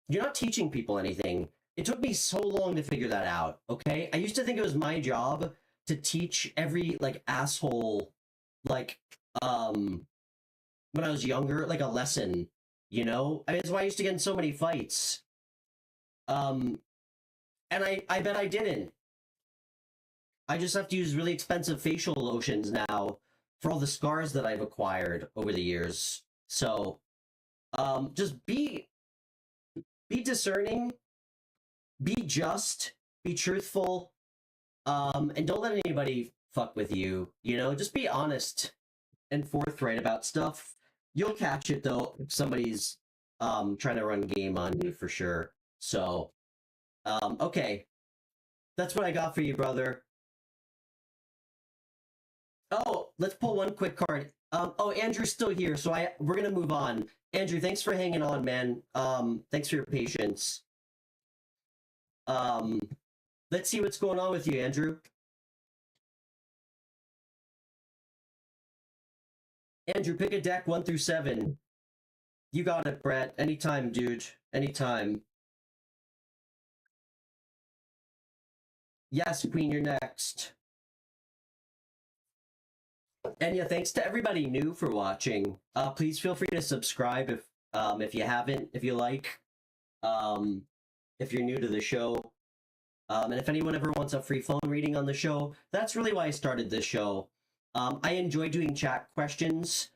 you're not teaching people anything. It took me so long to figure that out, okay? I used to think it was my job to teach every like asshole like when I was younger, like a lesson, you know? I mean, that's why I used to get in so many fights. And I bet I didn't. I just have to use really expensive facial lotions now for all the scars that I've acquired over the years. So, just be discerning, be just, be truthful, and don't let anybody fuck with you. You know, just be honest and forthright about stuff. You'll catch it though if somebody's trying to run game on you for sure. So, okay, that's what I got for you, brother. Oh, let's pull one quick card. Oh, Andrew's still here, so we're gonna move on. Andrew, thanks for hanging on, man. Thanks for your patience. Let's see what's going on with you, Andrew. Andrew, pick a deck 1 through 7. You got it, Brett. Anytime, dude. Anytime. Yes, Queen, you're next. And yeah, thanks to everybody new for watching. Please feel free to subscribe if you haven't, if you like. If you're new to the show. And if anyone ever wants a free phone reading on the show, that's really why I started this show. I enjoy doing chat questions,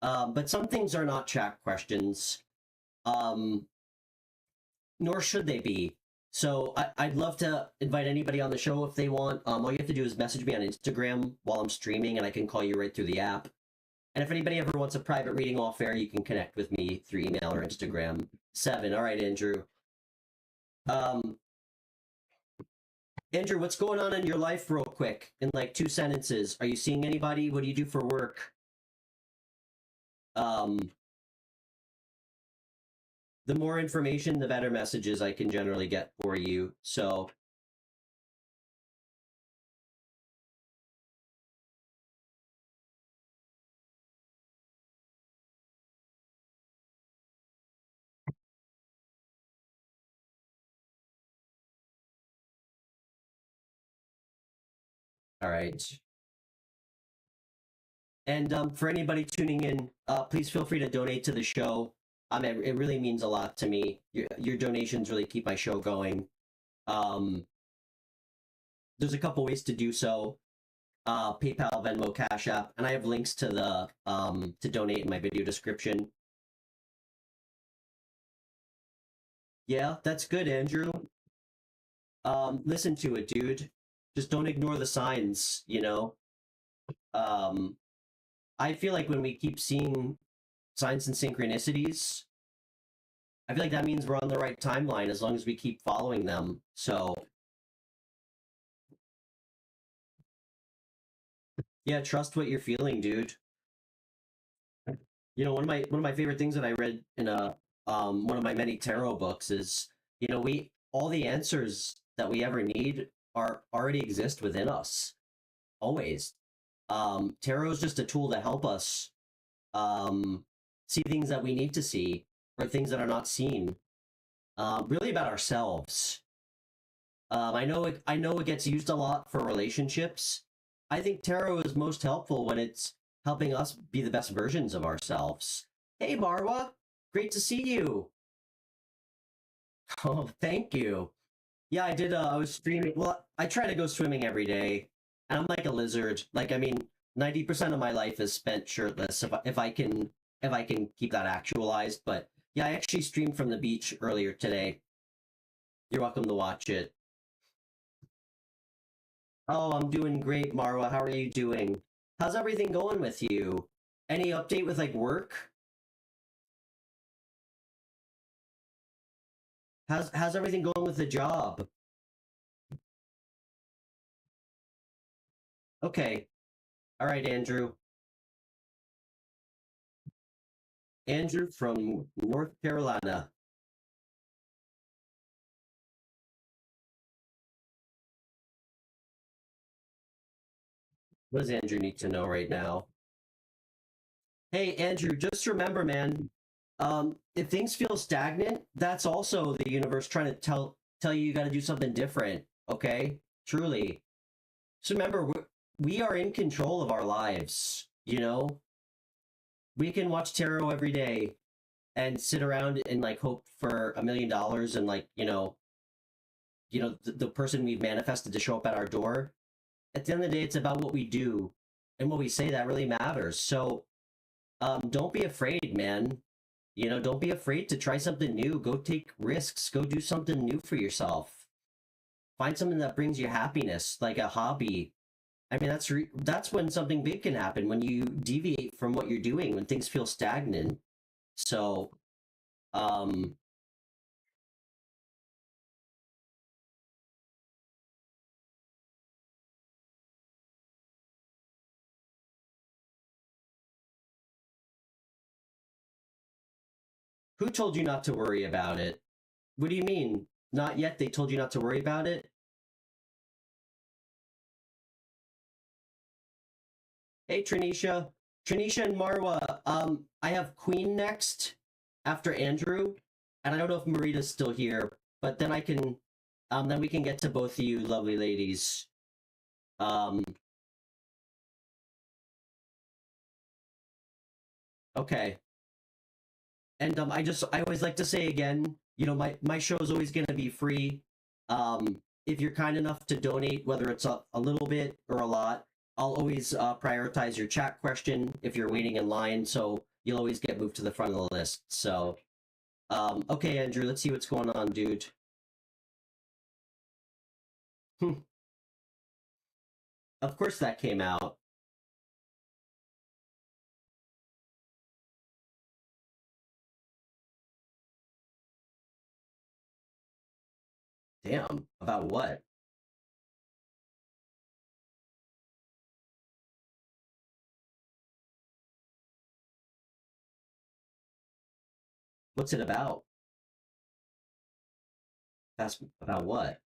but some things are not chat questions, nor should they be. So I'd love to invite anybody on the show if they want. All you have to do is message me on Instagram while I'm streaming, and I can call you right through the app. And if anybody ever wants a private reading off air, you can connect with me through email or Instagram. 7. All right, Andrew. Andrew, what's going on in your life real quick? In like 2 sentences. Are you seeing anybody? What do you do for work? The more information, the better messages I can generally get for you. So all right. And for anybody tuning in, please feel free to donate to the show. It really means a lot to me. Your donations really keep my show going. There's a couple ways to do so. PayPal, Venmo, Cash App, and I have links to the to donate in my video description. Yeah, that's good, Andrew. Listen to it, dude. Just don't ignore the signs, you know? I feel like when we keep seeing signs and synchronicities, I feel like that means we're on the right timeline as long as we keep following them. So yeah, trust what you're feeling, dude. You know, one of my favorite things that I read in a one of my many tarot books is, you know, we all the answers that we ever need are already exist within us. Always. Tarot is just a tool to help us see things that we need to see or things that are not seen. Really about ourselves. I know it gets used a lot for relationships. I think tarot is most helpful when it's helping us be the best versions of ourselves. Hey, Marwa, great to see you. Oh, thank you. Yeah, I did. I was streaming. Well, I try to go swimming every day, and I'm like a lizard. Like, I mean, 90% of my life is spent shirtless. If I can keep that actualized. But yeah, I actually streamed from the beach earlier today. You're welcome to watch it. Oh, I'm doing great, Marwa. How are you doing? How's everything going with you? Any update with like work? How's everything going with the job? Okay. All right, Andrew. Andrew from North Carolina. What does Andrew need to know right now? Hey, Andrew, just remember, man, if things feel stagnant, that's also the universe trying to tell you got to do something different, okay? Truly. So remember, we are in control of our lives, you know? We can watch tarot every day and sit around and like hope for $1 million and like, the person we've manifested to show up at our door. At the end of the day, it's about what we do and what we say that really matters. So don't be afraid, man. You know, don't be afraid to try something new. Go take risks. Go do something new for yourself. Find something that brings you happiness, like a hobby. I mean, that's when something big can happen, when you deviate from what you're doing, when things feel stagnant. So, um, who told you not to worry about it? What do you mean? Not yet, they told you not to worry about it? Hey, Trinisha. Tranisha and Marwa, I have Queen next after Andrew, and I don't know if Marita's still here, but then then we can get to both of you lovely ladies. Okay. And I always like to say again, you know, my show is always going to be free. If you're kind enough to donate, whether it's a little bit or a lot, I'll always prioritize your chat question if you're waiting in line, so you'll always get moved to the front of the list. So, okay, Andrew, let's see what's going on, dude. Of course that came out. Damn, about what? What's it about? That's about what?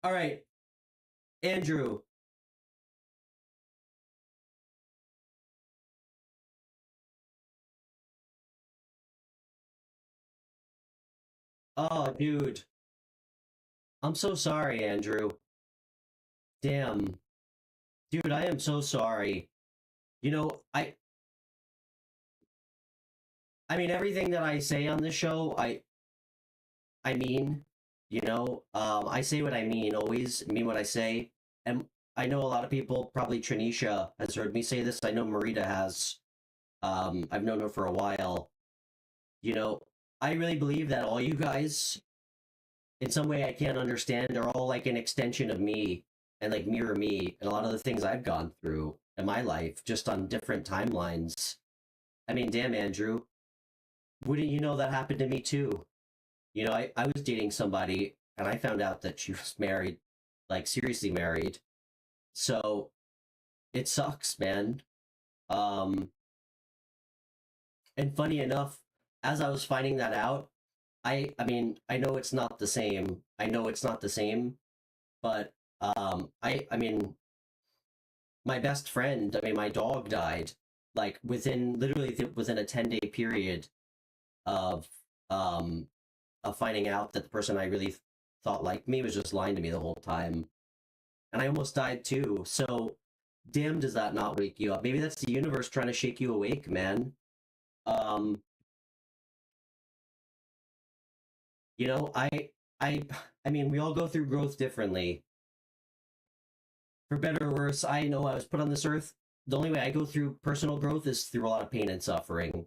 All right, Andrew. Oh, dude. I'm so sorry, Andrew. Damn. Dude, I am so sorry. You know, I mean everything that I say on this show, I mean, you know, I say what I mean, always mean what I say. And I know a lot of people, probably Tranisha has heard me say this. I know Marita has. I've known her for a while. You know, I really believe that all you guys, in some way I can't understand, are all like an extension of me and like mirror me and a lot of the things I've gone through in my life, just on different timelines. I mean, damn, Andrew, wouldn't you know that happened to me too? You know, I was dating somebody and I found out that she was married, like seriously married. So it sucks, man. Um, and funny enough, as I was finding that out, I mean, I know it's not the same. I know it's not the same, but I mean, my best friend, I mean, my dog died like within literally within a 10-day period of um finding out that the person I really thought liked me was just lying to me the whole time. And I almost died too. So, damn, does that not wake you up? Maybe that's the universe trying to shake you awake, man. Um, you know, I, I mean, we all go through growth differently. For better or worse, I know I was put on this earth. The only way I go through personal growth is through a lot of pain and suffering.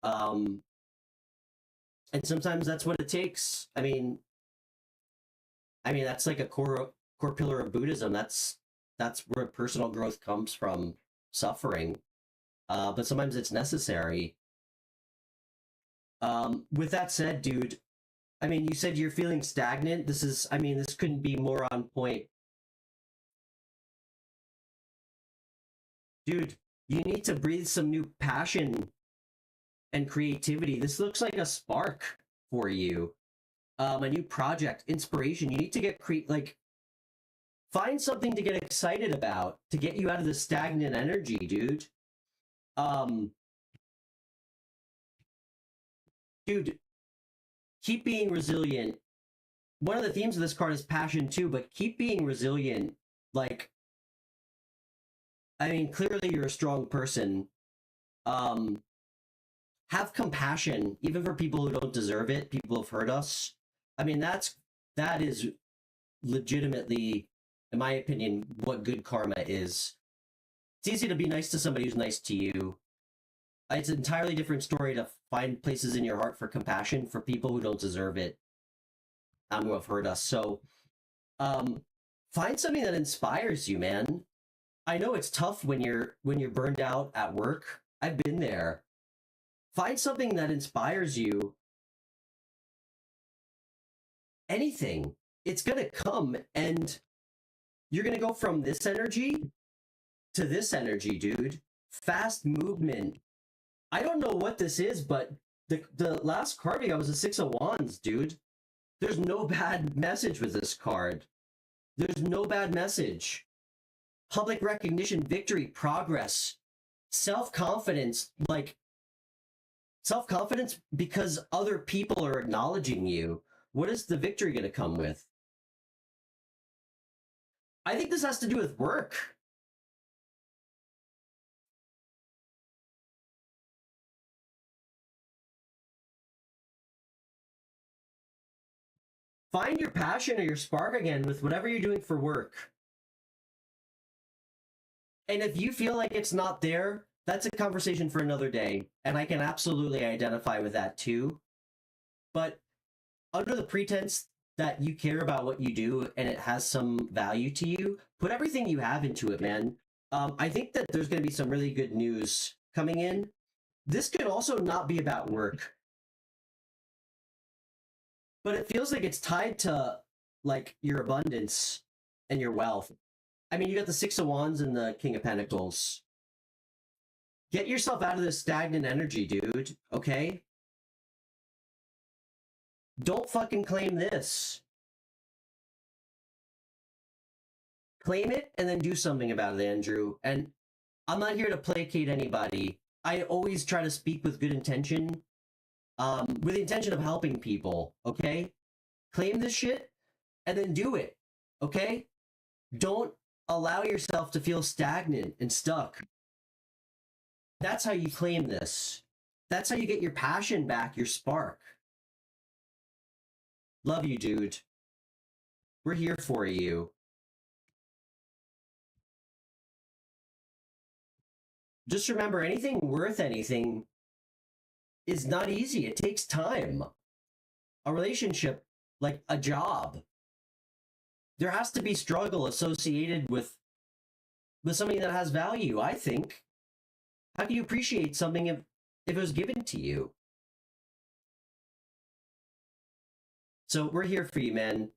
Um, and sometimes that's what it takes. I mean, that's like a core pillar of Buddhism. That's where personal growth comes from, suffering. But sometimes it's necessary. With that said, dude, I mean, you said you're feeling stagnant. I mean, this couldn't be more on point. Dude, you need to breathe some new passion and creativity. This looks like a spark for you. A new project, inspiration. You need to like, find something to get excited about to get you out of the stagnant energy, dude. Um, dude, keep being resilient. One of the themes of this card is passion too, but keep being resilient. Like, I mean, clearly you're a strong person. Um, have compassion, even for people who don't deserve it. People have hurt us. I mean, that is legitimately, in my opinion, what good karma is. It's easy to be nice to somebody who's nice to you. It's an entirely different story to find places in your heart for compassion for people who don't deserve it, who have hurt us. So, um, find something that inspires you, man. I know it's tough when you're burned out at work. I've been there. Find something that inspires you. Anything. It's gonna come, and you're gonna go from this energy to this energy, dude. Fast movement. I don't know what this is, but the last card we got was a Six of Wands, dude. There's no bad message with this card. There's no bad message. public recognition, victory, progress, self-confidence, like self-confidence because other people are acknowledging you. What is the victory going to come with? I think this has to do with work. Find your passion or your spark again with whatever you're doing for work. And if you feel like it's not there, that's a conversation for another day. And I can absolutely identify with that too. But under the pretense that you care about what you do and it has some value to you, put everything you have into it, man. I think that there's going to be some really good news coming in. This could also not be about work, but it feels like it's tied to like your abundance and your wealth. I mean, you got the Six of Wands and the King of Pentacles. Get yourself out of this stagnant energy, dude, okay? Don't fucking claim this. Claim it and then do something about it, Andrew. And I'm not here to placate anybody. I always try to speak with good intention, with the intention of helping people, okay? Claim this shit and then do it, okay? Don't allow yourself to feel stagnant and stuck. That's how you claim this. That's how you get your passion back, your spark. Love you, dude. We're here for you. Just remember, anything worth anything is not easy. It takes time. A relationship, like a job, there has to be struggle associated with something that has value, I think. How can you appreciate something if it was given to you? So we're here for you, man.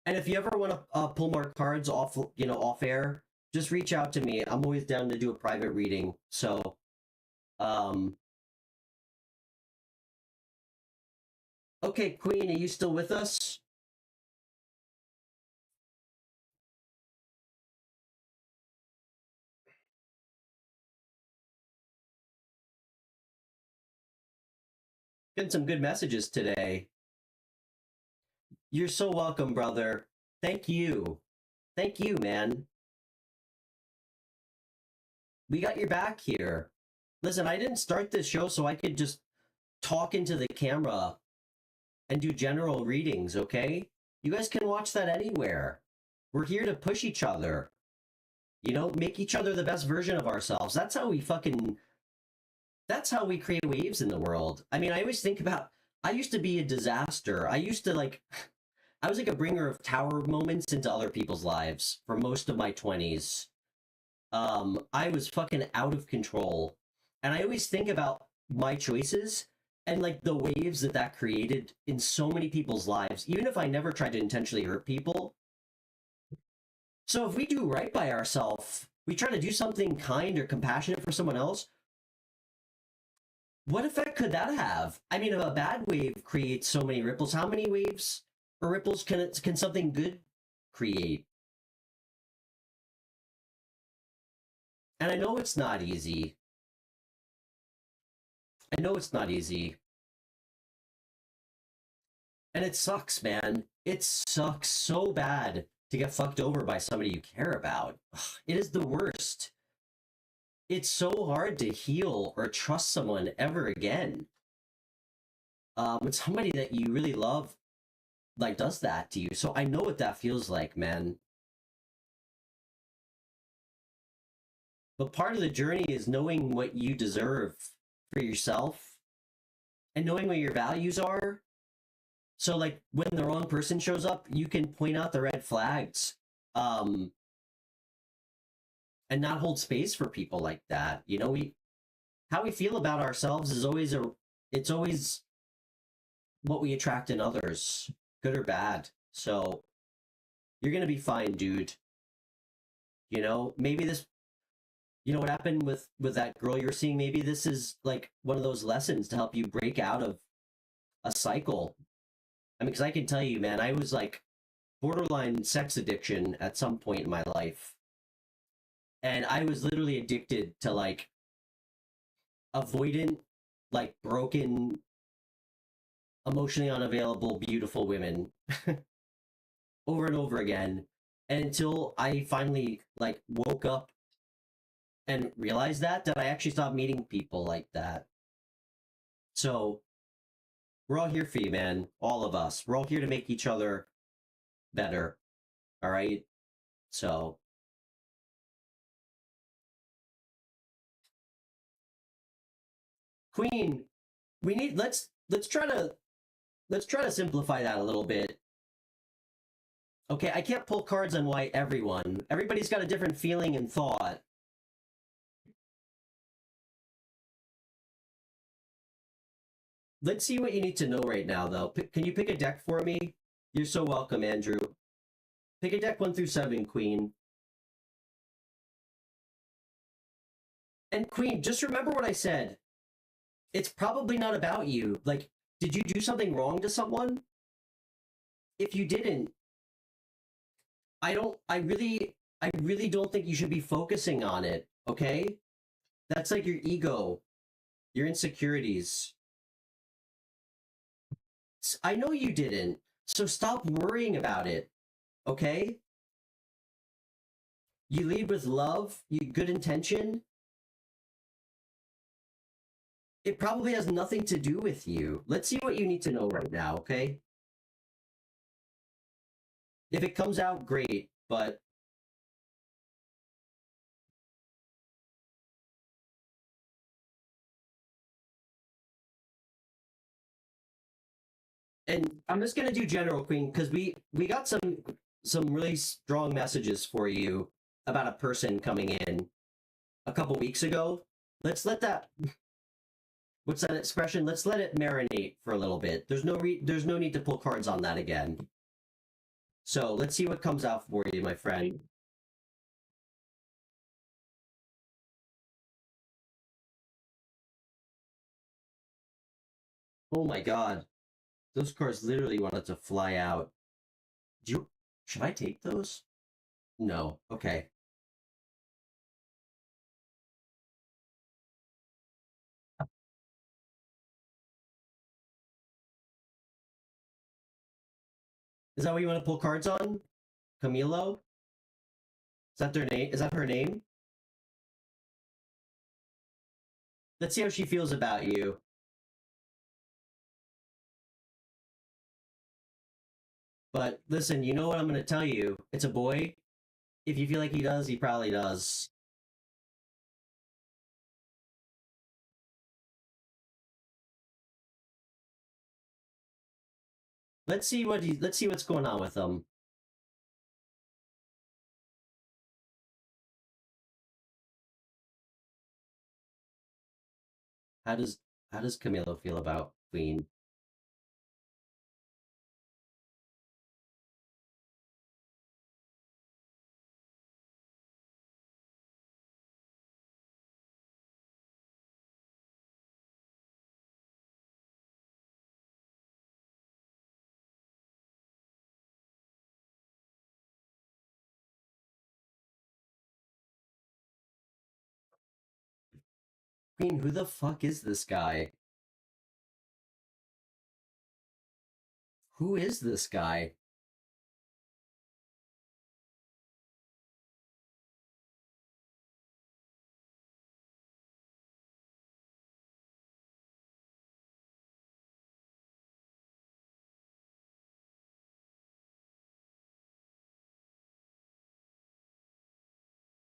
And if you ever want to pull more cards off, off air, just reach out to me. I'm always down to do a private reading. So, okay, Queen, are you still with us? Getting some good messages today. You're so welcome, brother. Thank you. Thank you, man. We got your back here. Listen, I didn't start this show so I could just talk into the camera and do general readings, okay? You guys can watch that anywhere. We're here to push each other. Make each other the best version of ourselves. That's how we create waves in the world. I mean, I always think about, I used to be a disaster. I was like a bringer of tower moments into other people's lives for most of my 20s. I was fucking out of control. And I always think about my choices and like the waves that created in so many people's lives, even if I never tried to intentionally hurt people. So if we do right by ourselves, we try to do something kind or compassionate for someone else, what effect could that have? I mean, if a bad wave creates so many ripples, how many waves or ripples can something good create? And I know it's not easy. I know it's not easy. And it sucks, man. It sucks so bad to get fucked over by somebody you care about. It is the worst. It's so hard to heal or trust someone ever again. When somebody that you really love, like, does that to you. So I know what that feels like, man. But part of the journey is knowing what you deserve for yourself and knowing what your values are. So, like, when the wrong person shows up, you can point out the red flags, and not hold space for people like that. How we feel about ourselves is always it's always what we attract in others, good or bad. So you're gonna be fine, dude. Maybe this, what happened with that girl you're seeing, maybe this is like one of those lessons to help you break out of a cycle. I mean, because I can tell you, man, I was like borderline sex addiction at some point in my life. And I was literally addicted to like avoidant, like broken, emotionally unavailable, beautiful women over and over again, and until I finally like woke up and realized that I actually stopped meeting people like that. So we're all here for you, man. All of us. We're all here to make each other better. All right. So Queen, we need let's try to simplify that a little bit. Okay, I can't pull cards on why everyone. Everybody's got a different feeling and thought. Let's see what you need to know right now, though. Can you pick a deck for me? You're so welcome, Andrew. Pick a deck 1 through 7, Queen. And Queen, just remember what I said. It's probably not about you. Like, did you do something wrong to someone? If you didn't, I really don't think you should be focusing on it, okay? That's like your ego, your insecurities. I know you didn't, so stop worrying about it, okay? You lead with love, good intention. It probably has nothing to do with you. Let's see what you need to know right now, okay? If it comes out, great, but and I'm just gonna do general, Queen, because we got some really strong messages for you about a person coming in a couple weeks ago. Let's let that, what's that expression? Let's let it marinate for a little bit. There's no need to pull cards on that again. So let's see what comes out for you, my friend. Oh my god. Those cards literally wanted to fly out. Should I take those? No. Okay. Is that what you want to pull cards on? Camilo? Is that their name? Is that her name? Let's see how she feels about you. But listen, you know what I'm going to tell you? It's a boy. If you feel like he does, he probably does. Let's see what's going on with him. How does Camilo feel about Queen? Queen, who the fuck is this guy? Who is this guy?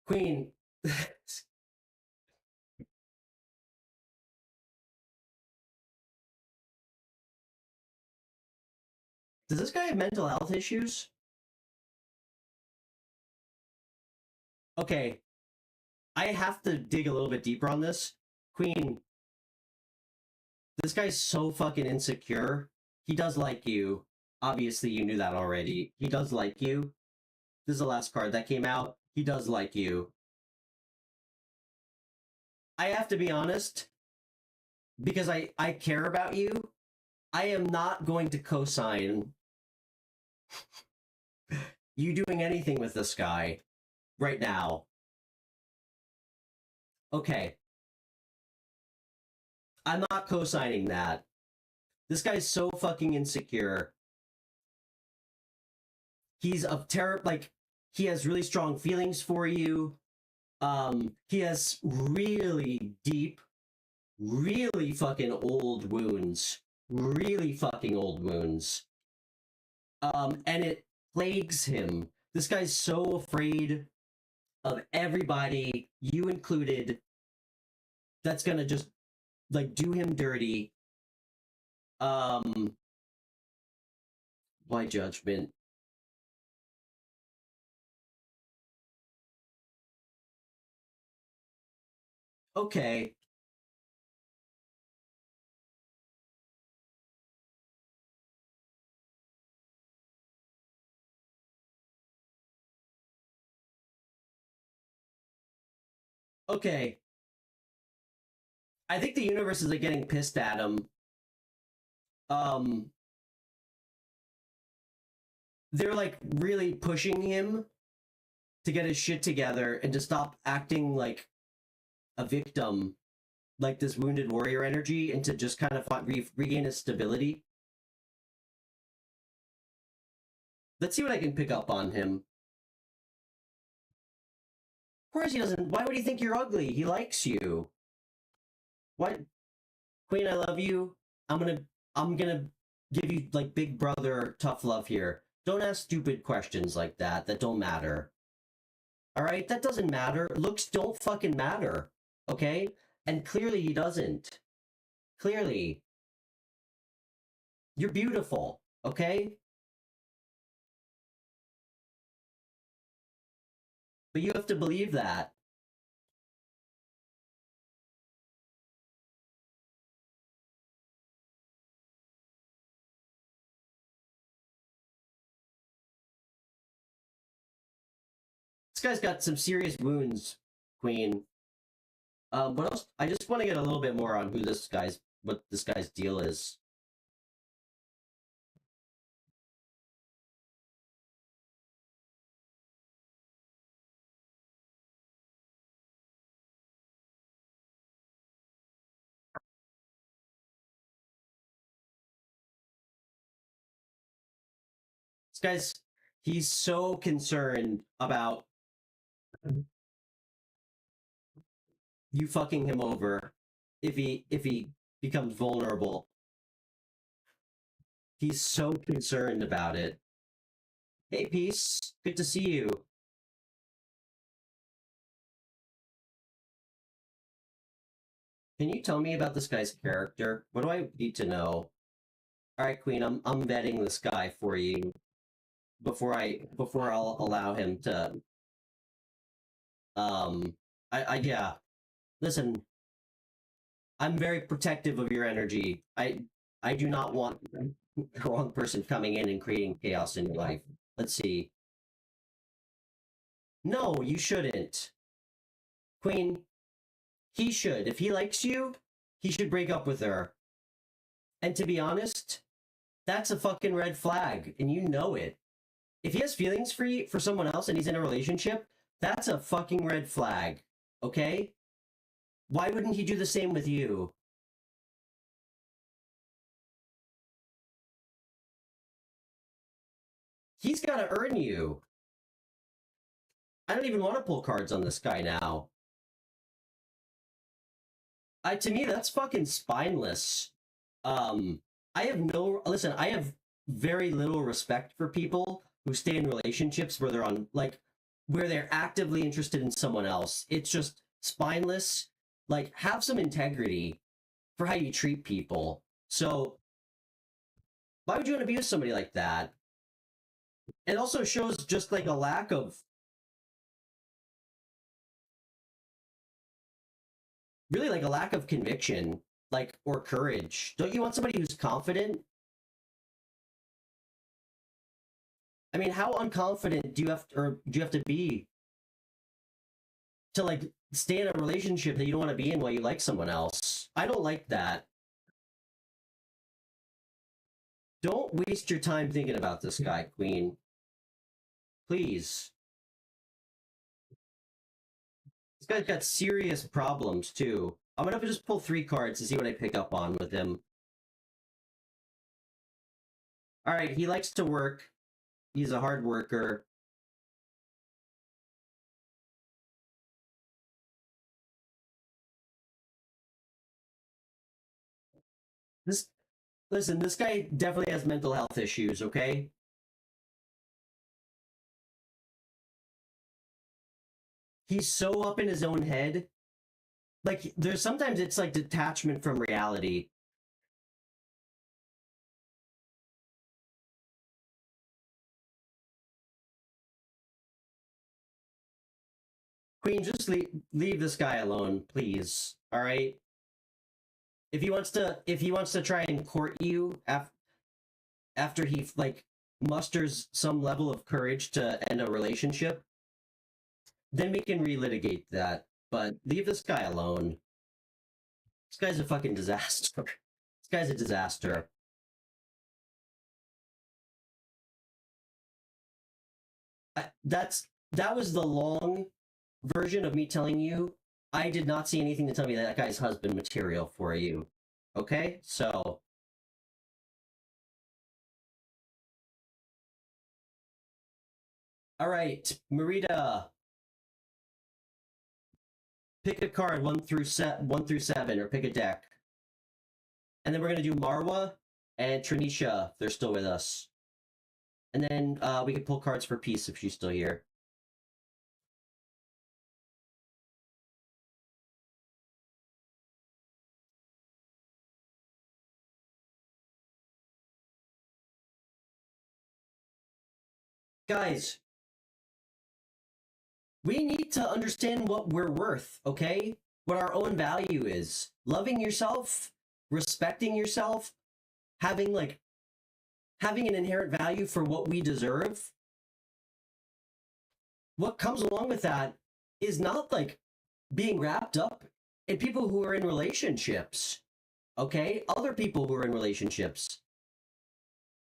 Queen, does this guy have mental health issues? Okay, I have to dig a little bit deeper on this. Queen, this guy's so fucking insecure. He does like you. Obviously, you knew that already. He does like you. This is the last card that came out. He does like you. I have to be honest, because I care about you. I am not going to co-sign you doing anything with this guy right now. Okay, I'm not co-signing that. This guy's so fucking insecure. He's a terror, like, he has really strong feelings for you. He has really deep, really fucking old wounds. Really fucking old wounds. And it plagues him. This guy's so afraid of everybody, you included, that's gonna just like do him dirty. Why judgment? Okay. Okay. I think the universe is like getting pissed at him. Um they're like really pushing him to get his shit together and to stop acting like a victim, like this wounded warrior energy, and to just kind of regain his stability. Let's see what I can pick up on him. Of course he doesn't. Why would he think you're ugly? He likes you. What? Queen, I love you. I'm gonna give you like big brother tough love here. Don't ask stupid questions like that don't matter. Alright? That doesn't matter. Looks don't fucking matter. Okay? And clearly he doesn't. Clearly. You're beautiful. Okay? But you have to believe that. This guy's got some serious wounds, Queen. What else? I just want to get a little bit more on what this guy's deal is. This guy's, he's so concerned about you fucking him over if he becomes vulnerable. He's so concerned about it. Hey, Peace. Good to see you. Can you tell me about this guy's character? What do I need to know? All right, Queen, I'm vetting this guy for you before I'll allow him to. Yeah. Listen, I'm very protective of your energy. I do not want the wrong person coming in and creating chaos in your life. Let's see. No, you shouldn't. Queen, he should. If he likes you, he should break up with her. And to be honest, that's a fucking red flag, and you know it. If he has feelings for someone else and he's in a relationship, that's a fucking red flag. Okay? Why wouldn't he do the same with you? He's got to earn you. I don't even want to pull cards on this guy now. To me, that's fucking spineless. I have very little respect for people who stay in relationships where where they're actively interested in someone else. It's just spineless. Like, have some integrity for how you treat people. So, why would you want to be with somebody like that? It also shows just like a lack of really like a lack of conviction, like, or courage. Don't you want somebody who's confident? I mean, how unconfident do you have to be to like stay in a relationship that you don't want to be in while you like someone else? I don't like that. Don't waste your time thinking about this guy, Queen. Please. This guy's got serious problems too. I'm gonna just pull 3 cards to see what I pick up on with him. All right, he likes to work. He's a hard worker. This Listen, this guy definitely has mental health issues, okay? He's so up in his own head. Like there's sometimes it's like detachment from reality. Queen, just leave this guy alone, please. All right? If he wants to try and court you after he like musters some level of courage to end a relationship, then we can relitigate that. But leave this guy alone. This guy's a fucking disaster. This guy's a disaster. That was the long version of me telling you I did not see anything to tell me that guy's husband material for you. Okay? So, all right, Marita, pick a card 1 through 7, or pick a deck. And then we're going to do Marwa and Trinisha if they're still with us. And then we can pull cards for peace if she's still here. Guys, we need to understand what we're worth, okay? What our own value is. Loving yourself, respecting yourself, having an inherent value for what we deserve. What comes along with that is not like being wrapped up in people who are in relationships. Okay? Other people who are in relationships.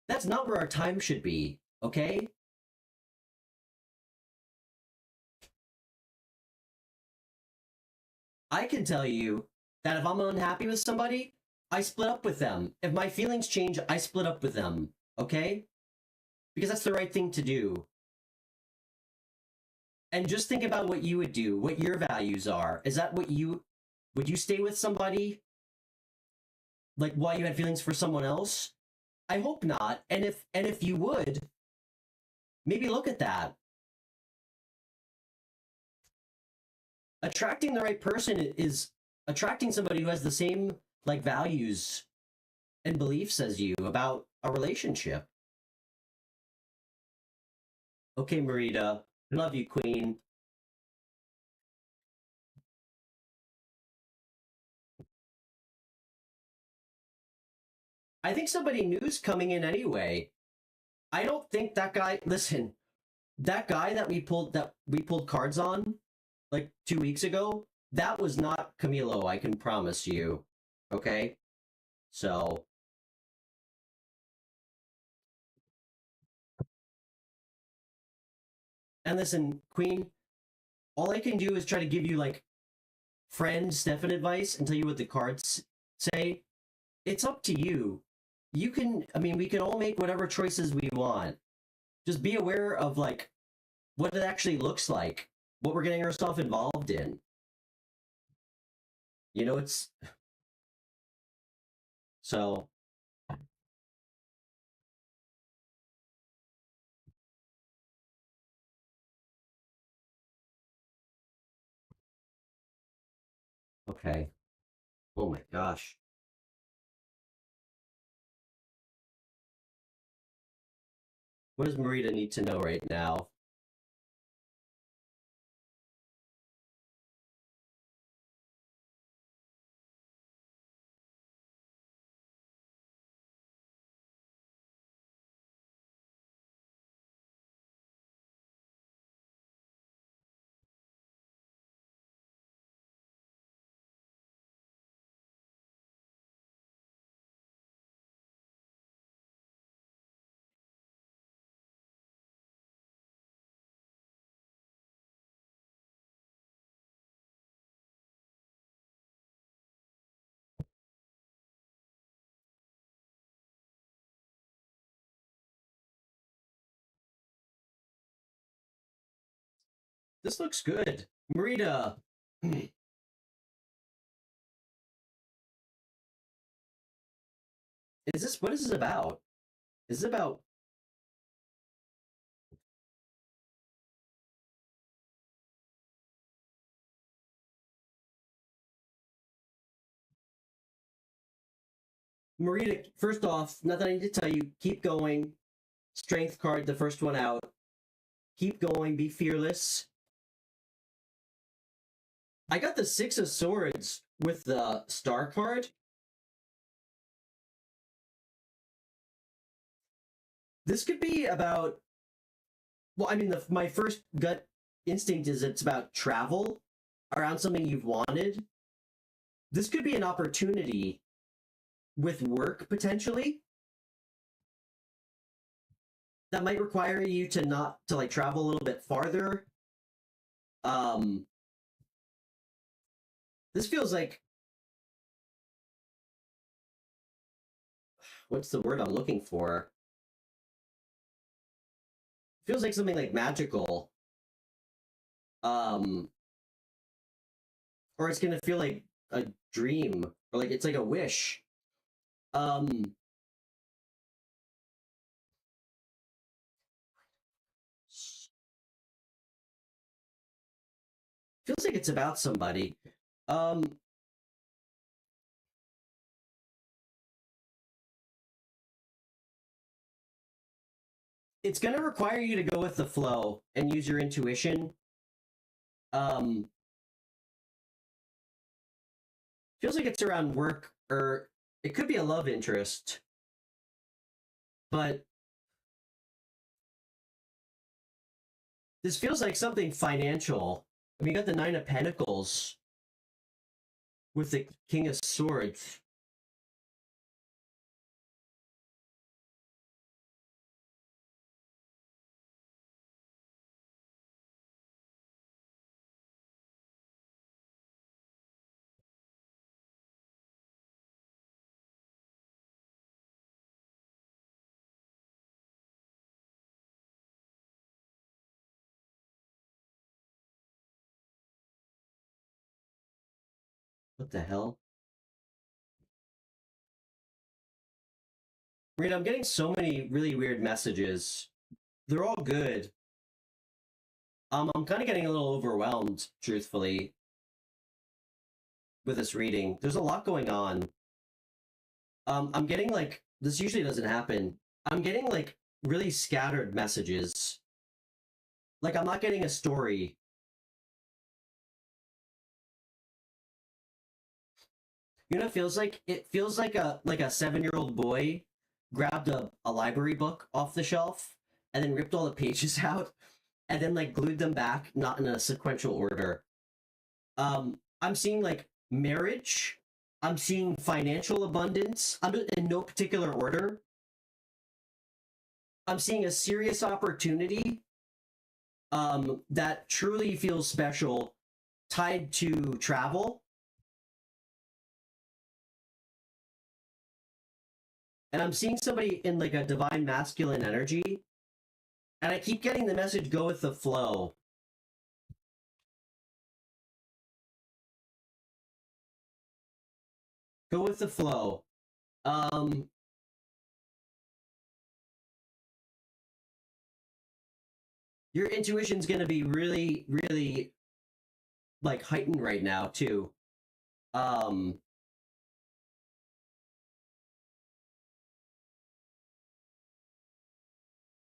That's not where our time should be, okay? I can tell you that if I'm unhappy with somebody, I split up with them. If my feelings change, I split up with them, okay? Because that's the right thing to do. And just think about what you would do, what your values are. Is that what you would you stay with somebody like while you had feelings for someone else? I hope not. And if you would, maybe look at that. Attracting the right person is attracting somebody who has the same like values and beliefs as you about a relationship. Okay, Marita. I love you, Queen. I think somebody new's coming in anyway. I don't think that guy. Listen, that guy that we pulled cards on like 2 weeks ago. That was not Camilo. I can promise you. Okay, so and listen, Queen. All I can do is try to give you like friend Stefan advice and tell you what the cards say. It's up to you. You can. I mean, we can all make whatever choices we want. Just be aware of like what it actually looks like, what we're getting ourselves involved in. It's so okay. Oh my gosh. What does Marita need to know right now? This looks good. Marita, what is this about? Is this about Marita? First off, nothing I need to tell you. Keep going. Strength card, the first one out. Keep going. Be fearless. I got the Six of Swords with the Star card. This could be about, well, I mean, my first gut instinct is it's about travel around something you've wanted. This could be an opportunity with work, potentially. That might require you to not, to like travel a little bit farther. This feels like, what's the word I'm looking for? Feels like something like magical. Or it's gonna feel like a dream, or like it's like a wish. Feels like it's about somebody. It's gonna require you to go with the flow and use your intuition. Feels like it's around work, or it could be a love interest. But this feels like something financial. I mean, you got the Nine of Pentacles with the King of Swords. What the hell? Rita, I'm getting so many really weird messages. They're all good. I'm kind of getting a little overwhelmed, truthfully, with this reading. There's a lot going on. I'm getting like, this usually doesn't happen. I'm getting like really scattered messages. Like I'm not getting a story. You know what it feels like? It feels like a 7-year-old boy grabbed a library book off the shelf and then ripped all the pages out and then like glued them back, not in a sequential order. I'm seeing like marriage. I'm seeing financial abundance. I'm in no particular order. I'm seeing a serious opportunity that truly feels special, tied to travel. And I'm seeing somebody in like a divine masculine energy. And I keep getting the message, go with the flow. Go with the flow. Your intuition's going to be really, really like heightened right now too.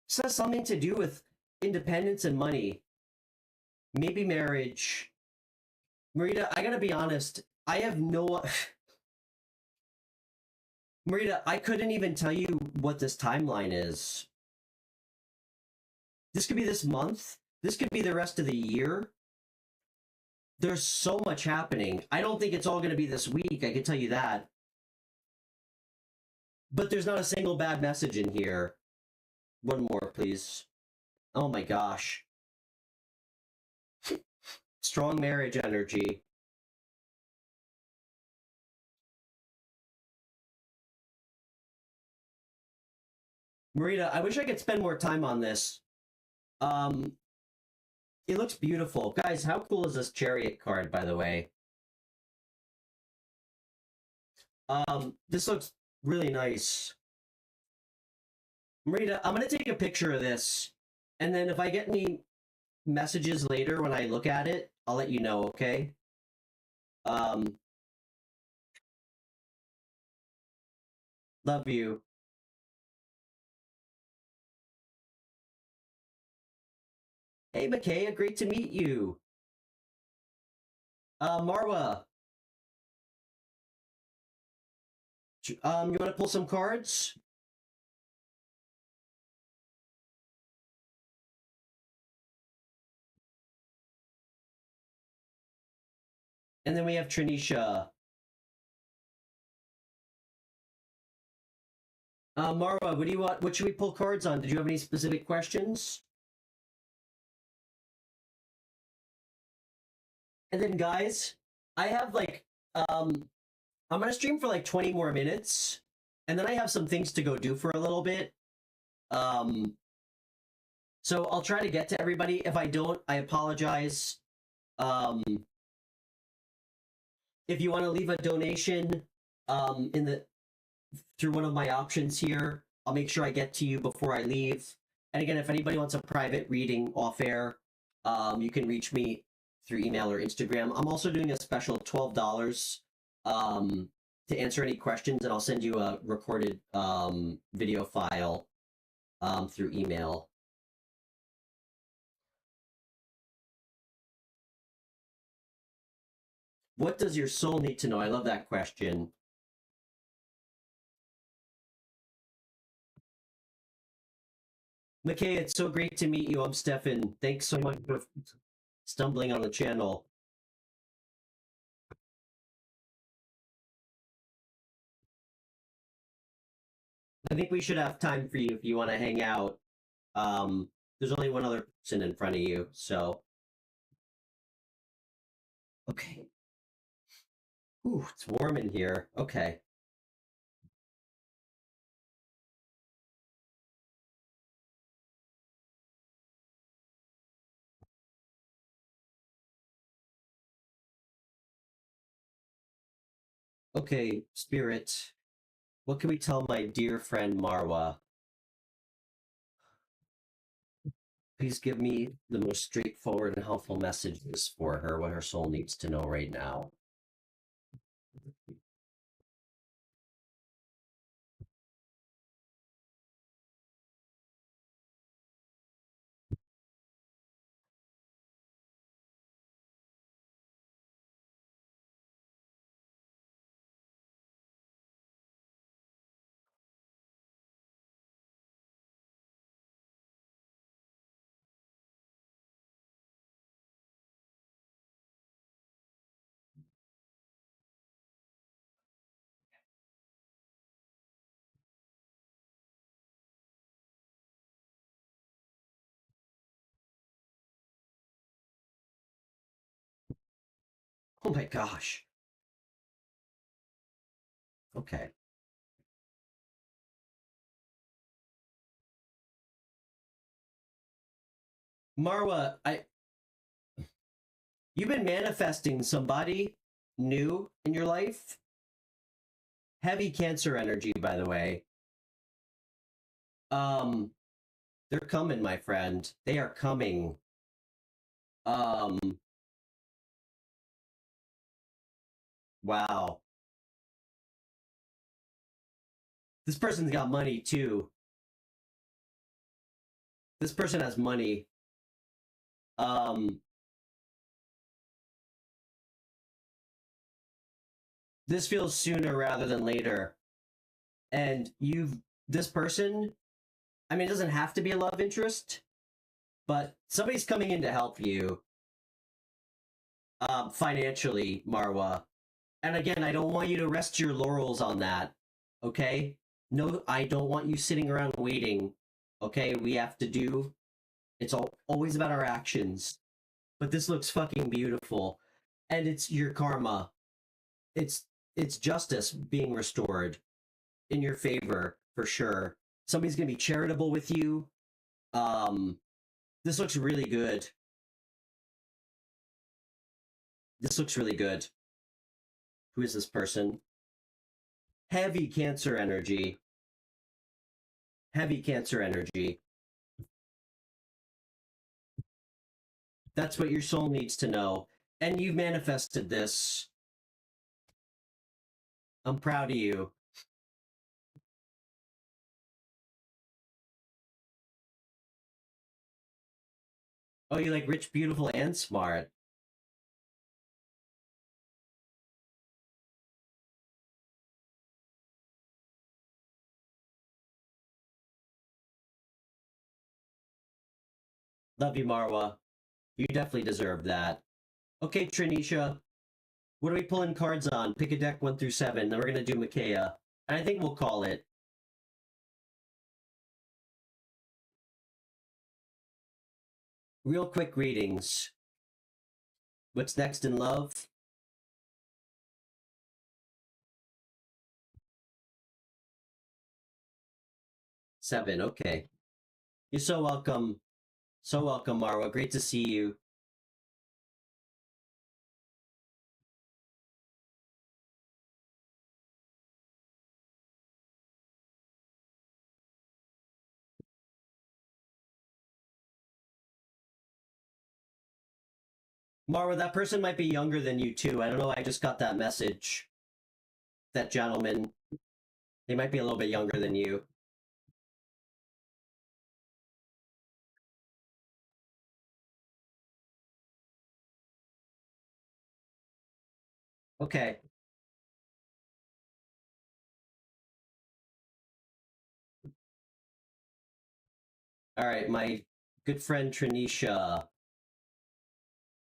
This has something to do with independence and money. Maybe marriage. Marita, I gotta be honest. I have no... Marita, I couldn't even tell you what this timeline is. This could be this month. This could be the rest of the year. There's so much happening. I don't think it's all going to be this week. I can tell you that. But there's not a single bad message in here. One more, please. Oh my gosh. Strong marriage energy. Marita, I wish I could spend more time on this. It looks beautiful. Guys, how cool is this Chariot card, by the way? This looks really nice. I'm gonna take a picture of this, and then if I get any messages later when I look at it, I'll let you know, okay? Love you. Hey, Makaya, great to meet you. Marwa, you want to pull some cards? And then we have Trinisha. Marwa, what do you want? What should we pull cards on? Did you have any specific questions? And then, guys, I have like, I'm gonna stream for like 20 more minutes, and then I have some things to go do for a little bit. So I'll try to get to everybody. If I don't, I apologize. If you want to leave a donation, through one of my options here, I'll make sure I get to you before I leave. And again, if anybody wants a private reading off air, you can reach me through email or Instagram. I'm also doing a special $12 to answer any questions, and I'll send you a recorded video file through email. What does your soul need to know? I love that question. McKay, it's so great to meet you. I'm Stefan. Thanks so much for stumbling on the channel. I think we should have time for you if you want to hang out. There's only one other person in front of you, so. Okay. Ooh, it's warm in here. Okay. Okay, Spirit. What can we tell my dear friend Marwa? Please give me the most straightforward and helpful messages for her, what her soul needs to know right now. Oh my gosh. Okay. Marwa, you've been manifesting somebody new in your life. Heavy Cancer energy, by the way. They're coming, my friend. They are coming. Wow. This person's got money too. This person has money. This feels sooner rather than later. And this person, I mean, it doesn't have to be a love interest, but somebody's coming in to help you financially, Marwa. And again, I don't want you to rest your laurels on that, okay? No, I don't want you sitting around waiting, okay? We have to do, it's always about our actions. But this looks fucking beautiful. And it's your karma. It's justice being restored in your favor, for sure. Somebody's gonna be charitable with you. This looks really good. This looks really good. Who is this person? Heavy Cancer energy. Heavy Cancer energy. That's what your soul needs to know. And you've manifested this. I'm proud of you. Oh, you like rich, beautiful, and smart. Love you, Marwa. You definitely deserve that. Okay, Trinisha. What are we pulling cards on? Pick a deck 1 through 7. Then we're going to do Micaiah. And I think we'll call it. Real quick readings. What's next in love? Seven. Okay. You're so welcome. So welcome, Marwa. Great to see you. Marwa, that person might be younger than you too. I don't know. I just got that message. That gentleman. They might be a little bit younger than you. Okay. All right, my good friend Trinisha.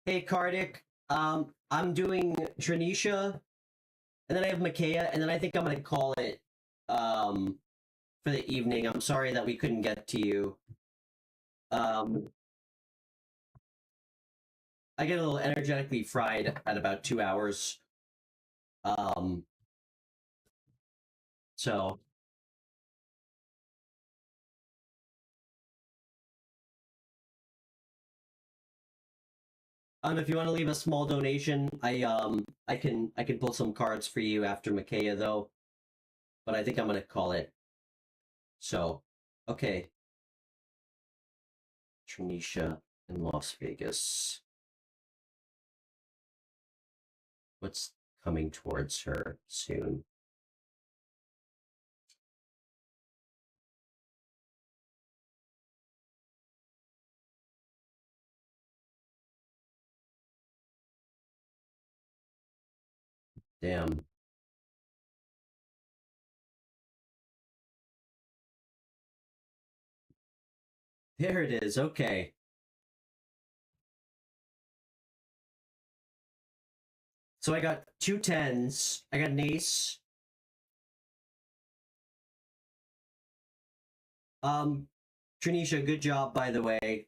Hey, Kardik. I'm doing Trinisha, and then I have Micaiah, and then I think I'm gonna call it for the evening. I'm sorry that we couldn't get to you. I get a little energetically fried at about 2 hours. So if you want to leave a small donation, I can pull some cards for you after Micaiah though. But I think I'm gonna call it. So, okay. Trinisha in Las Vegas. What's coming towards her soon? Damn. There it is. Okay. So I got 2 10s. I got an ace. Trinisha, good job, by the way,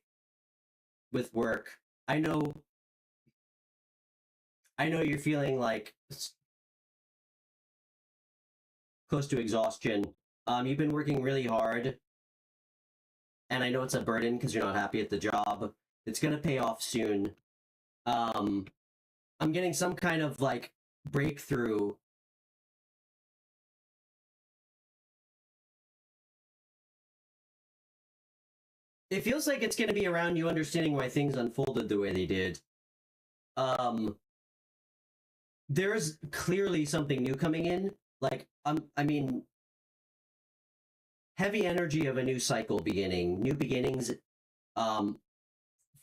with work. I know you're feeling like close to exhaustion. You've been working really hard, and I know it's a burden because you're not happy at the job. It's gonna pay off soon. I'm getting some kind of like breakthrough. It feels like it's gonna be around you understanding why things unfolded the way they did. There's clearly something new coming in. Like, I mean, heavy energy of a new cycle beginning, new beginnings,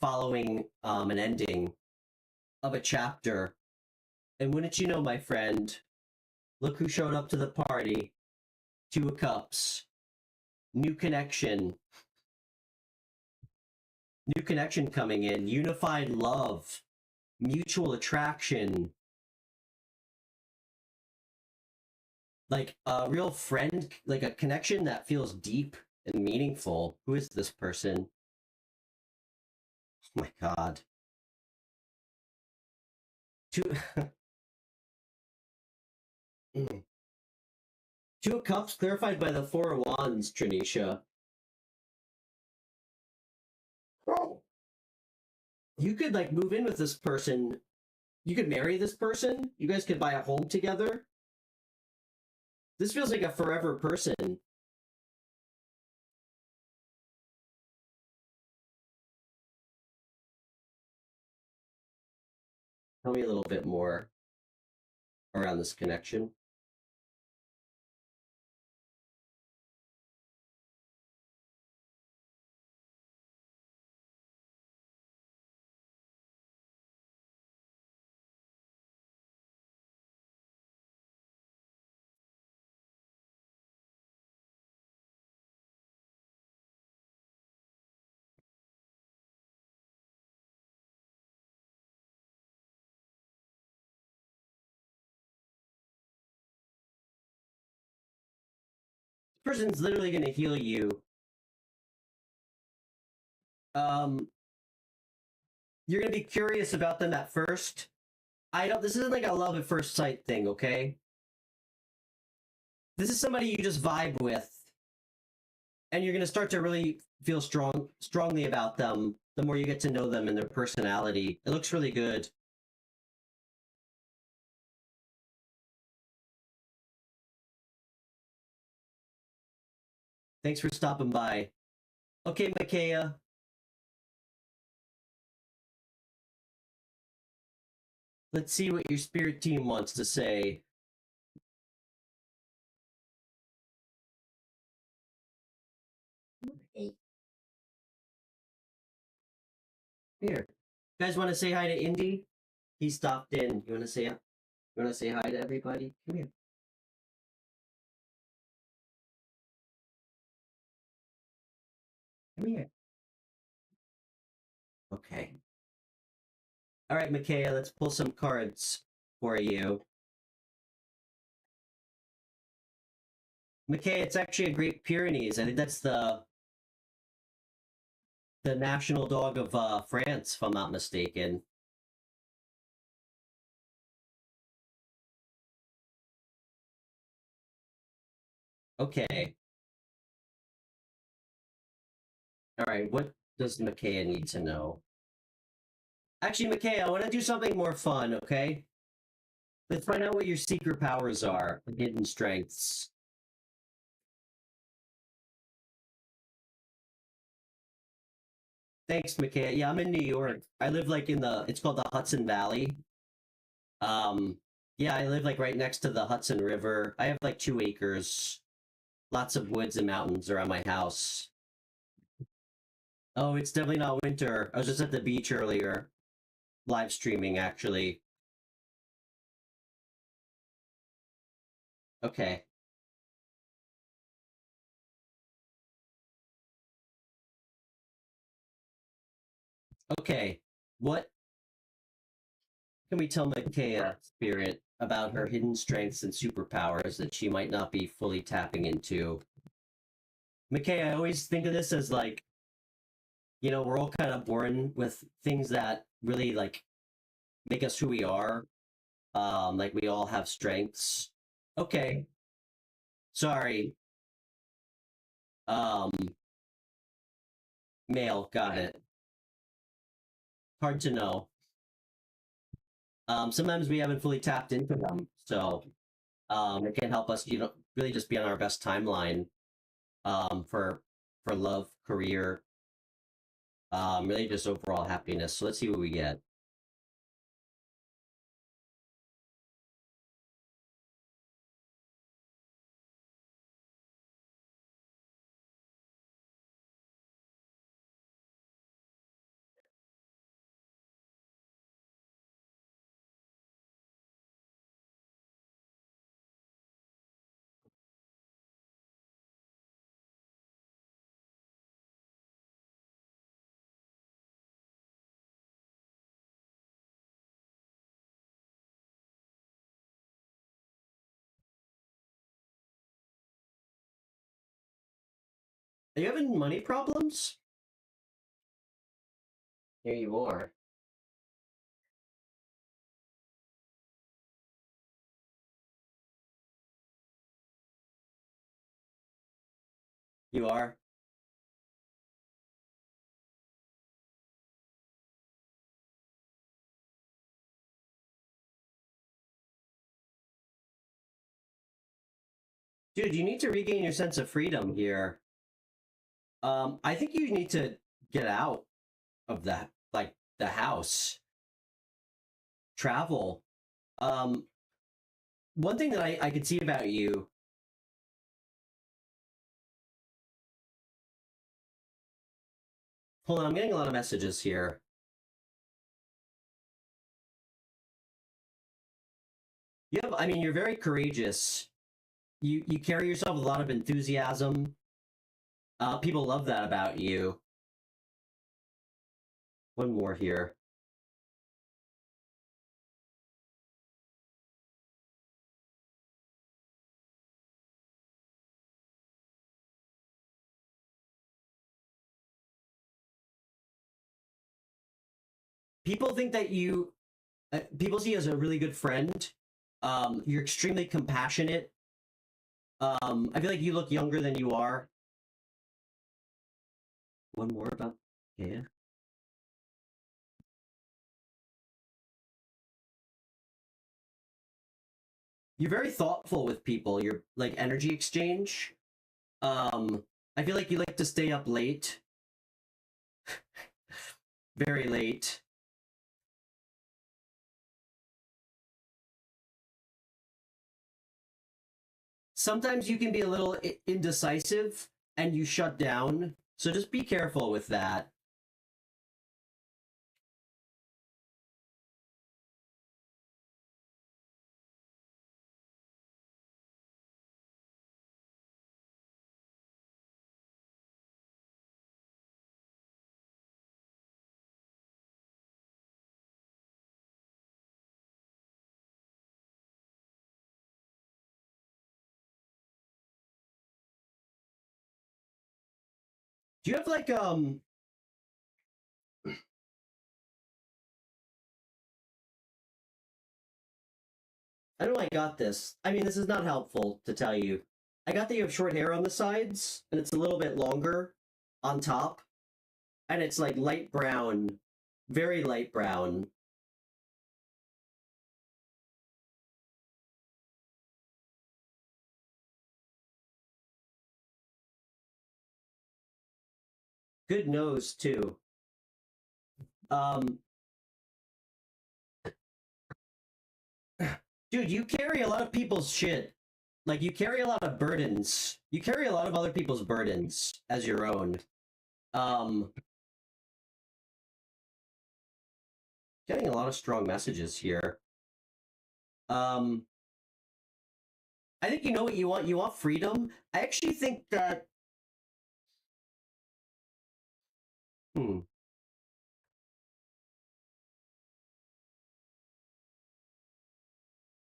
following an ending of a chapter. And wouldn't you know, my friend, look who showed up to the party. 2 of Cups. New connection. New connection coming in. Unified love. Mutual attraction. Like a real friend, like a connection that feels deep and meaningful. Who is this person? Oh my god. 2 2 of Cups clarified by the 4 of Wands, Trinisha. You could like move in with this person You could marry this person. You guys could buy a home together. This feels like a forever person. Tell me a little bit more around this connection. This person's literally going to heal you. Um, you're going to be curious about them at first. This isn't like a love at first sight thing, okay? This is somebody you just vibe with, and you're going to start to really feel strongly about them the more you get to know them and their personality. It looks really good. Thanks for stopping by. Okay, Micaiah. Let's see what your spirit team wants to say. Here. You guys want to say hi to Indy? He stopped in. You want to say hi to everybody? Come here. Come here. Okay. All right, Micaiah, let's pull some cards for you. Micaiah, it's actually a Great Pyrenees. I think that's the national dog of France, if I'm not mistaken. Okay. All right, what does Micaiah need to know? Actually, Micaiah, I want to do something more fun, okay? Let's find out what your secret powers are and hidden strengths. Thanks, Micaiah. Yeah, I'm in New York. I live like it's called the Hudson Valley. Um, yeah, I live like right next to the Hudson River. I have like 2 acres, lots of woods and mountains around my house. Oh, it's definitely not winter. I was just at the beach earlier, live streaming actually. Okay. Okay. What can we tell Micaiah Spirit about her hidden strengths and superpowers that she might not be fully tapping into? Micaiah, I always think of this as like, we're all kind of born with things that really like make us who we are. Like we all have strengths. Okay. Sorry. Um, Male, got it. Hard to know. Sometimes we haven't fully tapped into them, so it can help us, really just be on our best timeline for love, career, really just overall happiness. So let's see what we get. Are you having money problems? Here you are. You are. Dude, you need to regain your sense of freedom here. I think you need to get out of that, like the house, travel. Um, One thing that I could see about you. Hold on, I'm getting a lot of messages here. Yeah, I mean, you're very courageous. You carry yourself with a lot of enthusiasm. People love that about you. One more here. People think that people see you as a really good friend. You're extremely compassionate. I feel like you look younger than you are. One more about yeah. You're very thoughtful with people. You're like energy exchange. I feel like you like to stay up late, very late. Sometimes you can be a little indecisive and you shut down. So just be careful with that. Do you have like I don't know I got this. I mean, this is not helpful to tell you. I got that you have short hair on the sides and it's a little bit longer on top and it's like light brown, very light brown. Good nose too. Um Dude, you carry a lot of people's shit. Like you carry a lot of burdens. You carry a lot of other people's burdens as your own. Um Getting a lot of strong messages here. Um I think you know what you want. You want freedom. I actually think that hmm,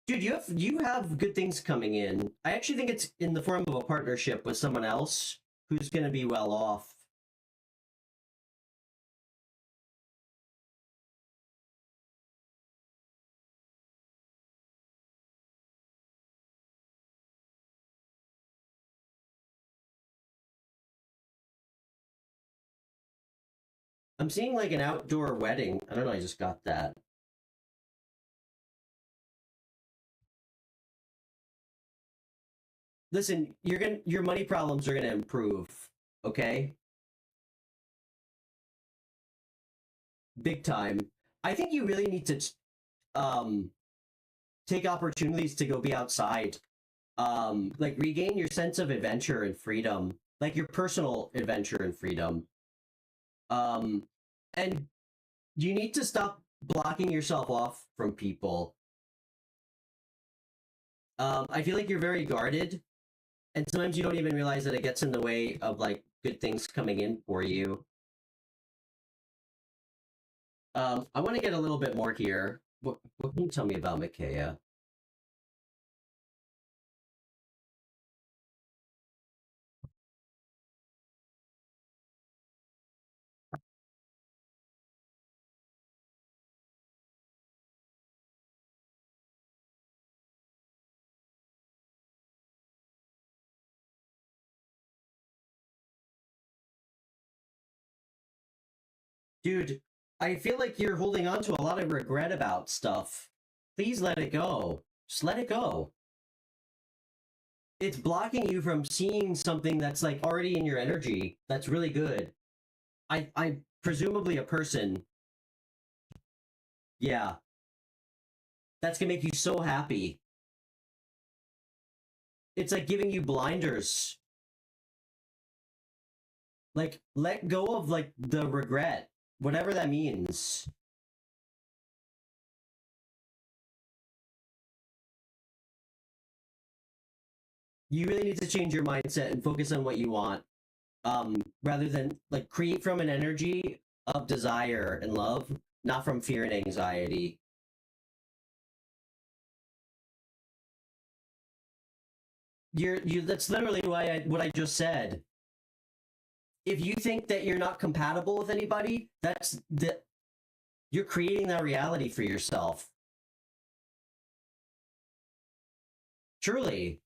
dude, you have good things coming in. I actually think it's in the form of a partnership with someone else who's going to be well off. I'm seeing like an outdoor wedding. I don't know, I just got that. Listen, your money problems are going to improve, okay? Big time. I think you really need to um take opportunities to go be outside. Like regain your sense of adventure and freedom, like your personal adventure and freedom. Um and you need to stop blocking yourself off from people. I feel like you're very guarded, and sometimes you don't even realize that it gets in the way of like good things coming in for you. I want to get a little bit more here. What can you tell me about Micaiah? Dude, I feel like you're holding on to a lot of regret about stuff. Please let it go. Just let it go. it's blocking you from seeing something that's like already in your energy. That's really good. I'm presumably a person. Yeah. That's gonna make you so happy. It's like giving you blinders. Like, let go of like the regret, whatever that means. You really need to change your mindset and focus on what you want. Rather than like create from an energy of desire and love, not from fear and anxiety. That's literally what I just said. If you think that you're not compatible with anybody, you're creating that reality for yourself. Truly.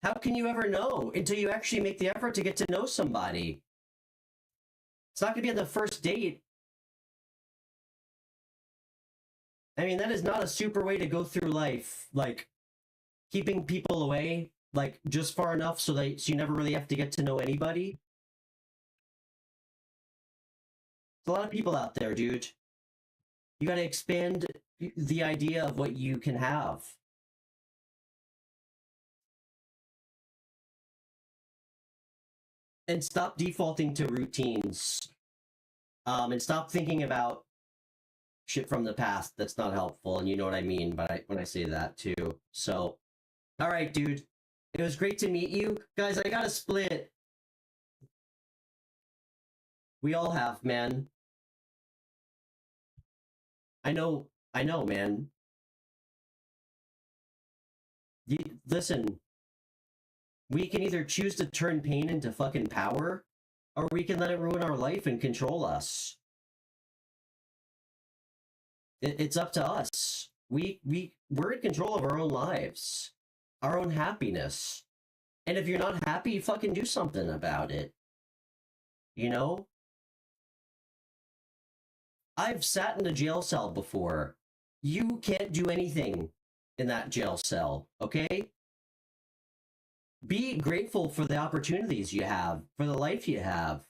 How can you ever know until you actually make the effort to get to know somebody? It's not going to be on the first date. I mean, that is not a super way to go through life. Like, keeping people away, like, just far enough so you never really have to get to know anybody. There's a lot of people out there, dude. You got to expand the idea of what you can have. And stop defaulting to routines. And stop thinking about shit from the past that's not helpful, and you know what I mean when I say that too. So, all right, dude. It was great to meet you. Guys, I gotta split. We all have, man. I know, man. Listen, we can either choose to turn pain into fucking power, or we can let it ruin our life and control us. It's up to us. We're in control of our own lives, our own happiness. And if you're not happy, fucking do something about it. You know? I've sat in a jail cell before. You can't do anything in that jail cell, okay? Be grateful for the opportunities you have, for the life you have.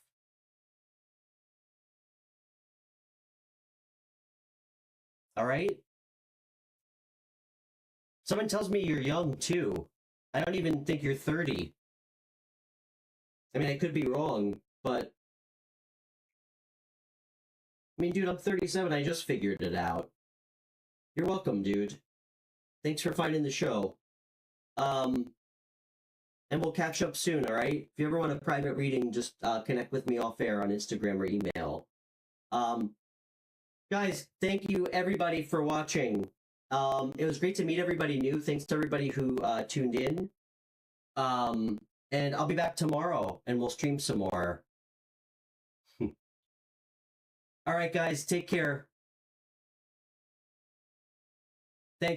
All right? Someone tells me you're young too. I don't even think you're 30. I mean, I could be wrong, but I mean, dude, I'm 37. I just figured it out. You're welcome, dude. Thanks for finding the show. And we'll catch up soon, all right? If you ever want a private reading, just connect with me off air on Instagram or email. Guys, thank you everybody for watching. It was great to meet everybody new. Thanks to everybody who tuned in. And I'll be back tomorrow and we'll stream some more. All right, guys, take care. Thanks.